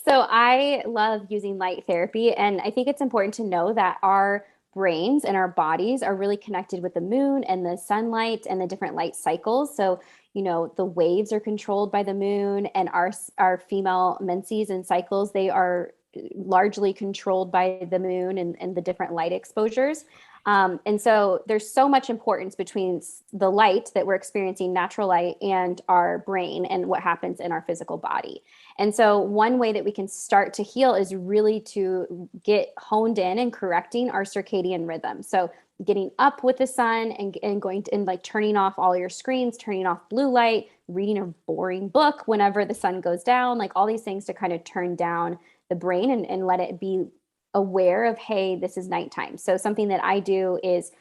So I love using light therapy. And I think it's important to know that our brains and our bodies are really connected with the moon and the sunlight and the different light cycles. So, the waves are controlled by the moon, and our female menses and cycles, they are largely controlled by the moon and the different light exposures. And so there's so much importance between the light that we're experiencing, natural light, and our brain and what happens in our physical body. And so one way that we can start to heal is really to get honed in and correcting our circadian rhythm. So getting up with the sun and going to, and like turning off all your screens, turning off blue light, reading a boring book whenever the sun goes down, like all these things to kind of turn down the brain and let it be aware of, hey, this is nighttime. So something that I do is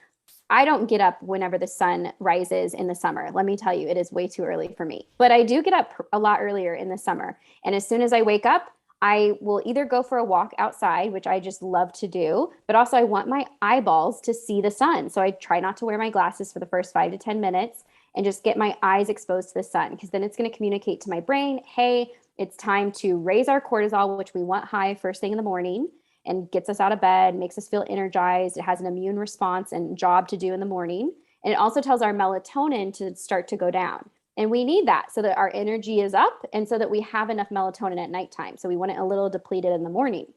I don't get up whenever the sun rises in the summer. Let me tell you, it is way too early for me. But I do get up a lot earlier in the summer. And as soon as I wake up, I will either go for a walk outside, which I just love to do, but also I want my eyeballs to see the sun. So I try not to wear my glasses for the first 5 to 10 minutes and just get my eyes exposed to the sun, because then it's going to communicate to my brain, hey, it's time to raise our cortisol, which we want high first thing in the morning, and gets us out of bed, makes us feel energized. It has an immune response and job to do in the morning. And it also tells our melatonin to start to go down. And we need that so that our energy is up and so that we have enough melatonin at nighttime. So we want it a little depleted in the morning.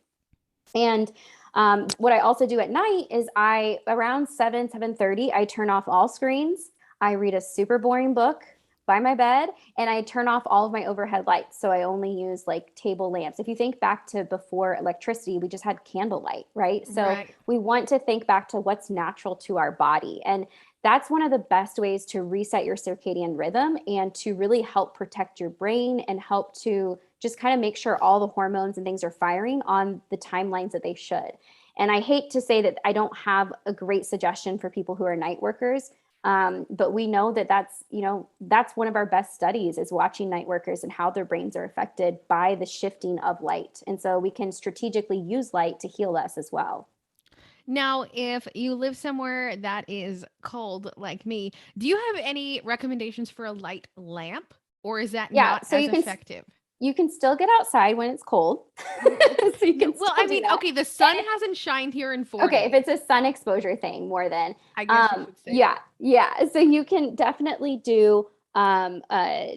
And what I also do at night is around 7:30, I turn off all screens. I read a super boring book by my bed, and I turn off all of my overhead lights. So I only use like table lamps. If you think back to before electricity, we just had candlelight, right? So Right. we want to think back to what's natural to our body. And that's one of the best ways to reset your circadian rhythm and to really help protect your brain and help to just kind of make sure all the hormones and things are firing on the timelines that they should. And I hate to say that I don't have a great suggestion for people who are night workers. But we know that that's one of our best studies is watching night workers and how their brains are affected by the shifting of light. And so we can strategically use light to heal us as well. Now, if you live somewhere that is cold like me, do you have any recommendations for a light lamp, or is that Yeah. not So as effective? you can still get outside when it's cold. So you No, can well, still I do mean, that. okay, the sun And hasn't shined here in okay, if 4 days. it's a sun exposure thing more than I guess you should say yeah, that. yeah. So you can definitely do a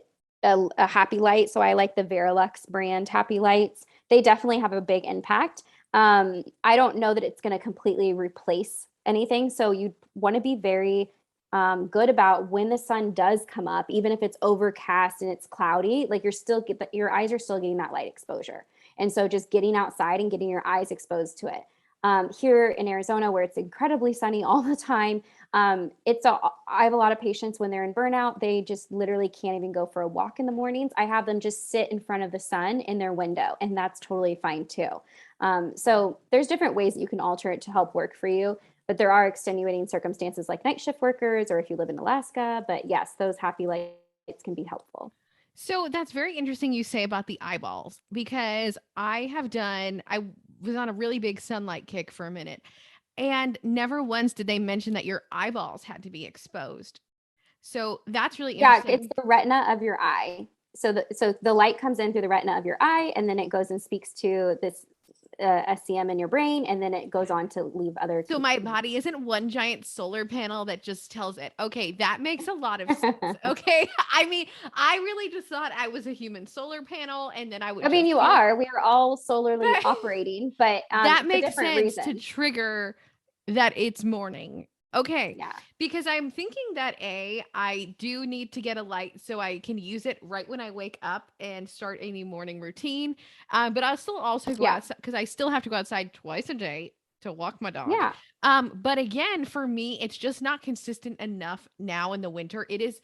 happy light. So I like the Verilux brand happy lights. They definitely have a big impact. I don't know that it's going to completely replace anything. So you want to be very good about when the sun does come up, even if it's overcast and it's cloudy, like your eyes are still getting that light exposure. And so just getting outside and getting your eyes exposed to it. Here in Arizona, where it's incredibly sunny all the time, I have a lot of patients when they're in burnout, they just literally can't even go for a walk in the mornings. I have them just sit in front of the sun in their window, and that's totally fine too. So there's different ways that you can alter it to help work for you, but there are extenuating circumstances like night shift workers or if you live in Alaska. But yes, those happy lights can be helpful. So that's very interesting you say about the eyeballs, because I was on a really big sunlight kick for a minute, and never once did they mention that your eyeballs had to be exposed. So that's really Yeah, it's interesting. the retina of your eye. So the light comes in through the retina of your eye, and then it goes and speaks to this SCM in your brain, and then it goes on to leave other. So my body isn't one giant solar panel that just tells it, okay, that makes a lot of sense. Okay. I mean, I really just thought I was a human solar panel and then I would I mean, just you feel are. We are all solarly operating, but that for makes different sense to reasons. trigger that it's morning. Okay. Yeah. Because I'm thinking that I do need to get a light so I can use it right when I wake up and start any morning routine. But I'll still also go Yeah. outside because I still have to go outside twice a day. to walk my dog. Yeah. But again, for me, it's just not consistent enough now in the winter. It is,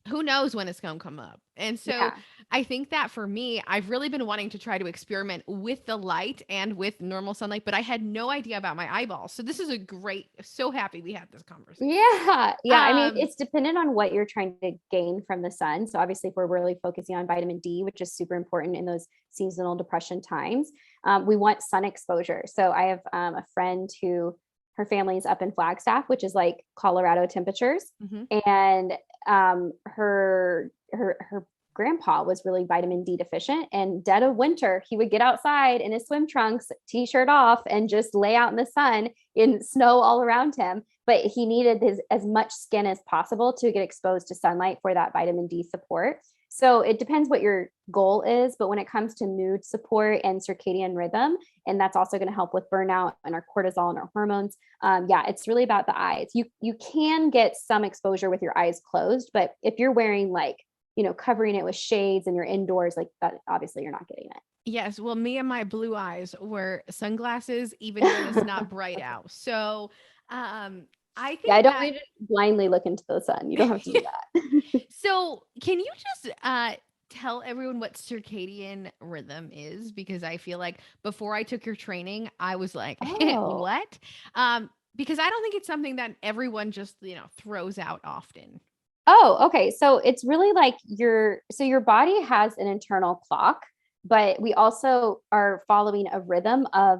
who knows when it's going to come up. And so Yeah. I think that for me, I've really been wanting to try to experiment with the light and with normal sunlight, but I had no idea about my eyeballs. So this is a great, so happy we had this conversation. Yeah. Yeah. I mean, Um, it's dependent on what you're trying to gain from the sun. So obviously, if we're really focusing on vitamin D, which is super important in those seasonal depression times, we want sun exposure. So I have a friend who her family's up in Flagstaff, which is like Colorado temperatures, mhm. and her grandpa was really vitamin D deficient, and dead of winter he would get outside in his swim trunks, t-shirt off, and just lay out in the sun in snow all around him, but he needed his as much skin as possible to get exposed to sunlight for that vitamin D support. So it depends what your goal is, but when it comes to mood support and circadian rhythm, and that's also going to help with burnout and our cortisol and our hormones. Yeah, it's really about the eyes. You can get some exposure with your eyes closed, but if you're wearing like, covering it with shades and you're indoors, like that, obviously you're not getting it. Yes, well, me and my blue eyes wear sunglasses even when it's not bright out. So, I Yeah, I think don't that need to blindly look into the sun. You don't have to do that. so can you just tell everyone what circadian rhythm is? Because I feel like before I took your training, I was like, Oh. what? Because I don't think it's something that everyone just, throws out often. Oh, okay. So it's really like your body has an internal clock, but we also are following a rhythm of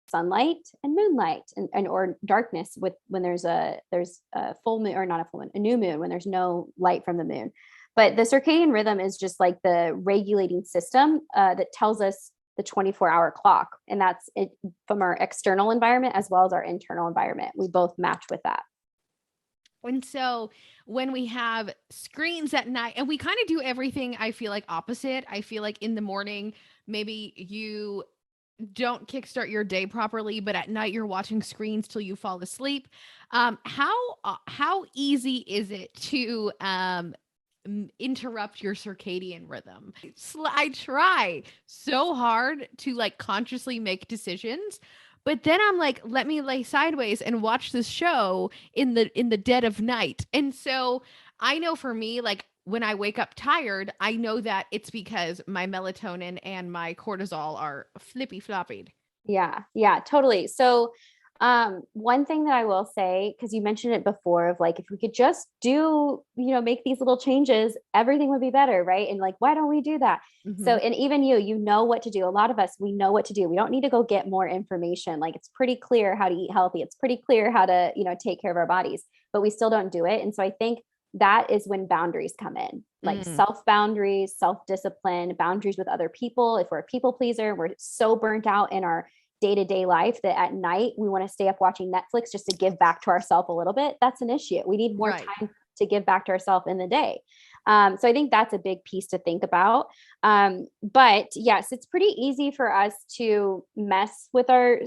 sunlight and moonlight and or darkness with when there's a full moon, or not a full moon, a new moon, when there's no light from the moon. But the circadian rhythm is just like the regulating system that tells us the 24-hour clock. And that's it from our external environment as well as our internal environment. We both match with that. And so when we have screens at night, and we kind of do everything, I feel like opposite. I feel like in the morning, maybe you don't kickstart your day properly, but at night you're watching screens till you fall asleep. How easy is it to interrupt your circadian rhythm? I try so hard to like consciously make decisions, but then I'm like, let me lay sideways and watch this show in the dead of night. And so I know for me, like when I wake up tired, I know that it's because my melatonin and my cortisol are flippy floppied. Yeah, yeah, totally. So, one thing that I will say, because you mentioned it before, of like, if we could just make these little changes, everything would be better, right? And like, why don't we do that? So, Hmm. and even you know what to do. A lot of us, we know what to do. We don't need to go get more information. Like, it's pretty clear how to eat healthy. It's pretty clear how to, take care of our bodies, but we still don't do it. And so I think that is when boundaries come in, like Mm, self boundaries, self discipline, boundaries with other people. If we're a people pleaser, we're so burnt out in our day to day life that at night we want to stay up watching Netflix just to give back to ourselves a little bit. That's an issue. We need more right. time to give back to ourselves in the day. So I think that's a big piece to think about. But yes, it's pretty easy for us to mess with our.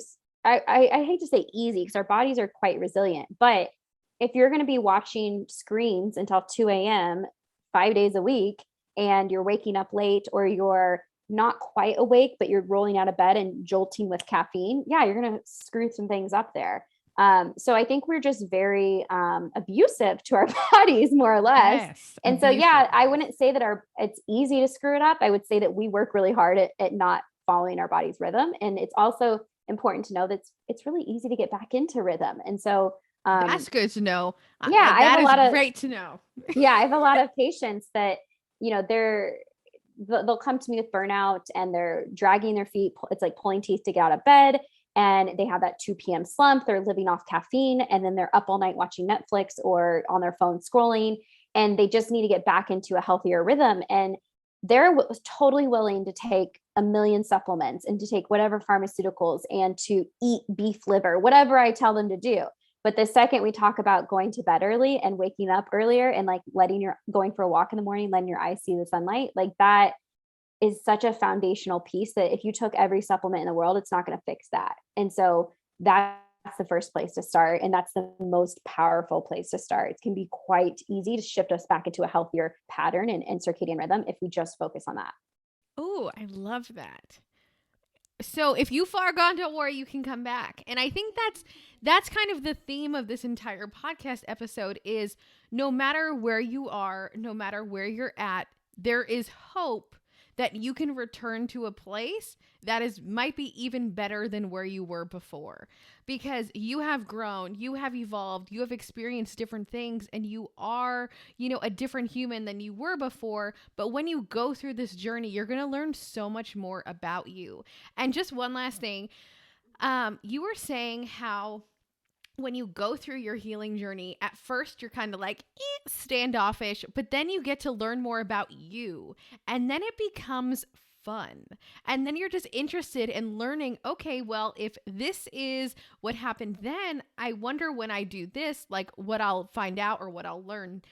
I hate to say easy because our bodies are quite resilient, but if you're going to be watching screens until 2 a.m. 5 days a week, and you're waking up late, or you're not quite awake, but you're rolling out of bed and jolting with caffeine, yeah, you're going to screw some things up there. So I think we're just very abusive to our bodies, more or less. Yes, And so, yeah, abusive. I wouldn't say that it's easy to screw it up. I would say that we work really hard at not following our body's rhythm. And it's also important to know that it's really easy to get back into rhythm. And so, That's good to know. yeah, I have That a is lot of great to know. yeah, I have a lot of patients that, they'll come to me with burnout and they're dragging their feet. It's like pulling teeth to get out of bed. And they have that 2 p.m. slump. They're living off caffeine, and then they're up all night watching Netflix or on their phone scrolling. And they just need to get back into a healthier rhythm. And they're totally willing to take a million supplements and to take whatever pharmaceuticals and to eat beef liver, whatever I tell them to do. But the second we talk about going to bed early and waking up earlier and like going for a walk in the morning, letting your eyes see the sunlight, like that is such a foundational piece that if you took every supplement in the world, it's not going to fix that. And so that's the first place to start. And that's the most powerful place to start. It can be quite easy to shift us back into a healthier pattern and circadian rhythm if we just focus on that. Oh, I love that. So if you far gone, don't worry, you can come back. And I think that's kind of the theme of this entire podcast episode is no matter where you are, no matter where you're at, there is hope that you can return to a place that is might be even better than where you were before, because you have grown, you have evolved, you have experienced different things, and you are, a different human than you were before. But when you go through this journey, you're going to learn so much more about you. And just one last thing, you were saying how when you go through your healing journey, at first you're kind of like standoffish, but then you get to learn more about you. And then it becomes fun. And then you're just interested in learning, okay, well, if this is what happened then, I wonder when I do this, like what I'll find out or what I'll learn.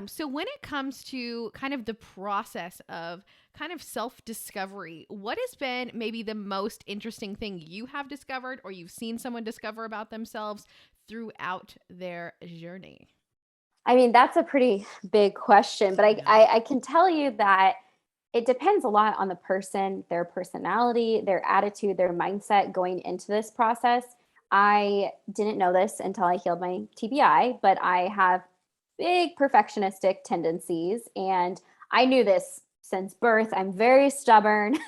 So when it comes to kind of the process of kind of self-discovery, what has been maybe the most interesting thing you have discovered or you've seen someone discover about themselves throughout their journey? I mean, that's a pretty big question, but I can tell you that it depends a lot on the person, their personality, their attitude, their mindset going into this process. I didn't know this until I healed my TBI, but I have big perfectionistic tendencies. And I knew this since birth. I'm very stubborn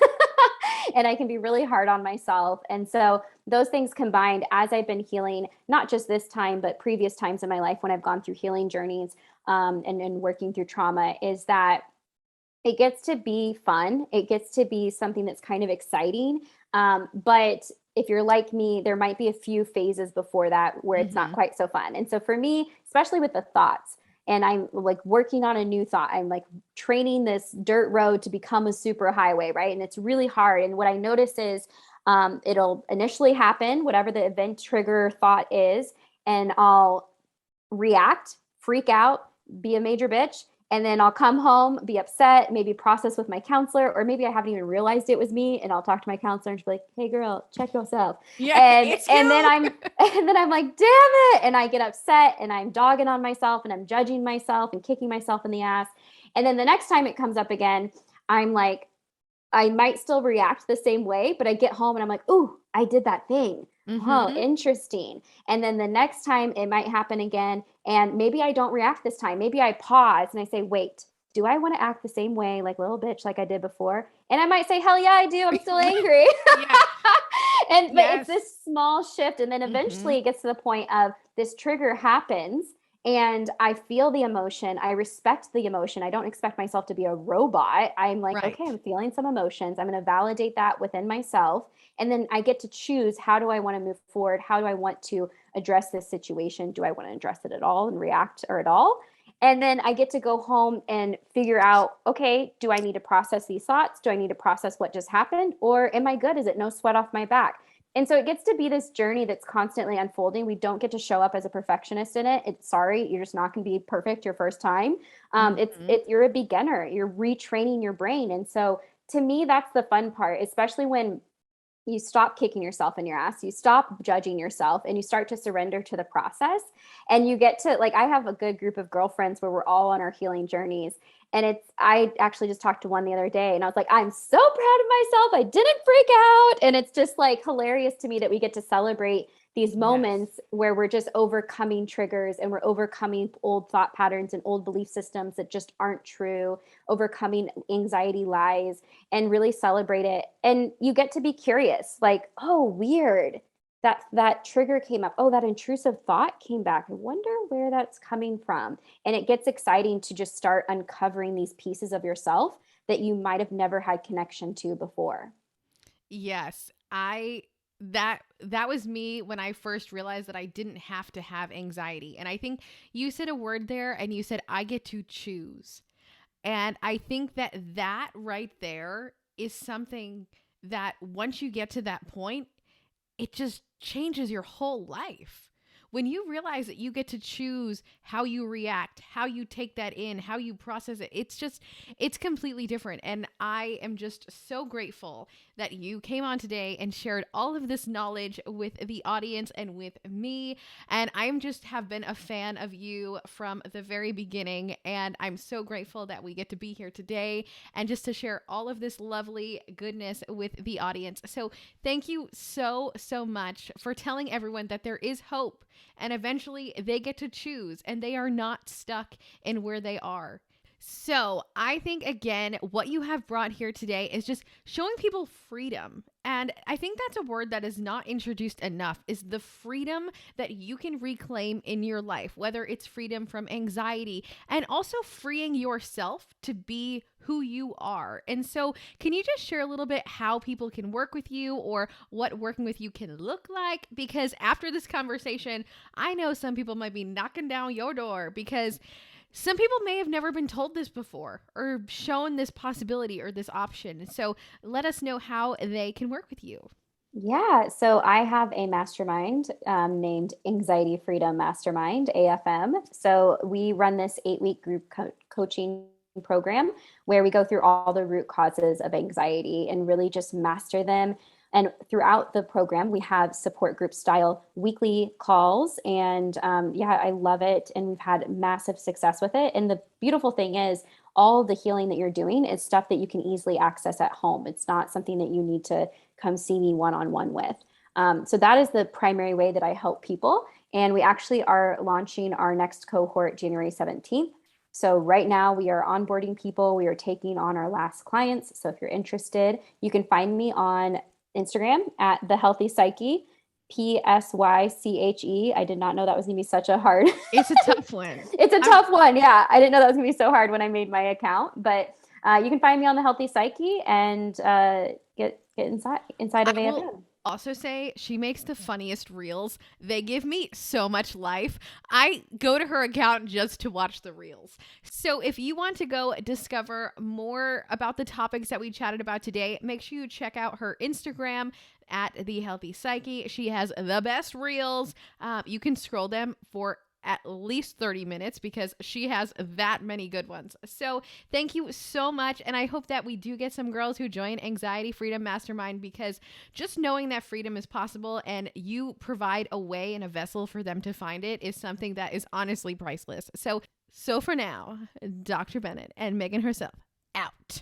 and I can be really hard on myself. And so those things combined as I've been healing, not just this time, but previous times in my life when I've gone through healing journeys and working through trauma, is that it gets to be fun. It gets to be something that's kind of exciting. But if you're like me, there might be a few phases before that where it's not quite so fun. And so for me, especially with the thoughts, and I'm like working on a new thought, I'm like training this dirt road to become a super highway, right? And it's really hard. And what I notice is it'll initially happen, whatever the event trigger thought is, and I'll react, freak out, be a major bitch. And then I'll come home, be upset, maybe process with my counselor, or maybe I haven't even realized it was me. And I'll talk to my counselor and she'll be like, "Hey girl, check yourself." Yeah, and then I'm like, "Damn it." And I get upset and I'm dogging on myself and I'm judging myself and kicking myself in the ass. And then the next time it comes up again, I'm like, I might still react the same way, but I get home and I'm like, "Ooh, I did that thing. Oh, interesting." And then the next time it might happen again. And maybe I don't react this time. Maybe I pause and I say, "Wait, do I want to act the same way, like little bitch, like I did before?" And I might say, "Hell yeah, I do. I'm still angry." Yeah. But it's this small shift. And then eventually it gets to the point of this trigger happens and I feel the emotion. I respect the emotion. I don't expect myself to be a robot. I'm like, Right. okay, I'm feeling some emotions. I'm going to validate that within myself. And then I get to choose, how do I want to move forward? How do I want to address this situation? Do I want to address it at all and react or at all? And then I get to go home and figure out, okay, do I need to process these thoughts? Do I need to process what just happened? Or am I good? Is it no sweat off my back? And so it gets to be this journey that's constantly unfolding. We don't get to show up as a perfectionist in it. It's sorry, you're just not going to be perfect your first time. You're a beginner. You're retraining your brain. And so to me, that's the fun part, especially when you stop kicking yourself in your ass, you stop judging yourself, and you start to surrender to the process. And you get to, like, I have a good group of girlfriends where we're all on our healing journeys. And I actually just talked to one the other day and I was like, "I'm so proud of myself. I didn't freak out." And it's just like hilarious to me that we get to celebrate these moments where we're just overcoming triggers and we're overcoming old thought patterns and old belief systems that just aren't true, overcoming anxiety lies, and really celebrate it. And you get to be curious, like, "Oh, weird. That trigger came up. Oh, that intrusive thought came back. I wonder where that's coming from." And it gets exciting to just start uncovering these pieces of yourself that you might have never had connection to before. Yes, that was me when I first realized that I didn't have to have anxiety. And I think you said a word there and you said I get to choose. And I think that right there is something that once you get to that point, it just changes your whole life. when you realize that you get to choose how you react, how you take that in, how you process it, it's completely different. And I am just so grateful that you came on today and shared all of this knowledge with the audience and with me. And I'm just have been a fan of you from the very beginning. And I'm so grateful that we get to be here today and just to share all of this lovely goodness with the audience. So thank you so, so much for telling everyone that there is hope and eventually they get to choose and they are not stuck in where they are. So I think, again, what you have brought here today is just showing people freedom. And I think that's a word that is not introduced enough, is the freedom that you can reclaim in your life, whether it's freedom from anxiety and also freeing yourself to be who you are. And so can you just share a little bit how people can work with you or what working with you can look like? Because after this conversation, I know some people might be knocking down your door because some people may have never been told this before or shown this possibility or this option. So let us know how they can work with you. Yeah, so I have a mastermind named Anxiety Freedom Mastermind, AFM. So we run this 8-week group coaching program where we go through all the root causes of anxiety and really just master them. And throughout the program, we have support group style weekly calls. And I love it. And we've had massive success with it. And the beautiful thing is, all the healing that you're doing is stuff that you can easily access at home. It's not something that you need to come see me one-on-one with. So that is the primary way that I help people. And we actually are launching our next cohort January 17th. So right now we are onboarding people. We are taking on our last clients. So if you're interested, you can find me on Instagram at The Healthy Psyche, PSYCHE. I did not know that was going to be such a hard. It's a tough one. It's a tough one. Yeah. I didn't know that was going to be so hard when I made my account, but you can find me on The Healthy Psyche and get inside of AFM. Also say she makes the funniest reels. They give me so much life. I go to her account just to watch the reels. So if you want to go discover more about the topics that we chatted about today, make sure you check out her Instagram at The Healthy Psyche. She has the best reels. You can scroll them for at least 30 minutes because she has that many good ones. So thank you so much. And I hope that we do get some girls who join Anxiety Freedom Mastermind, because just knowing that freedom is possible and you provide a way and a vessel for them to find it is something that is honestly priceless. So for now, Dr. Bennett and Megan herself out.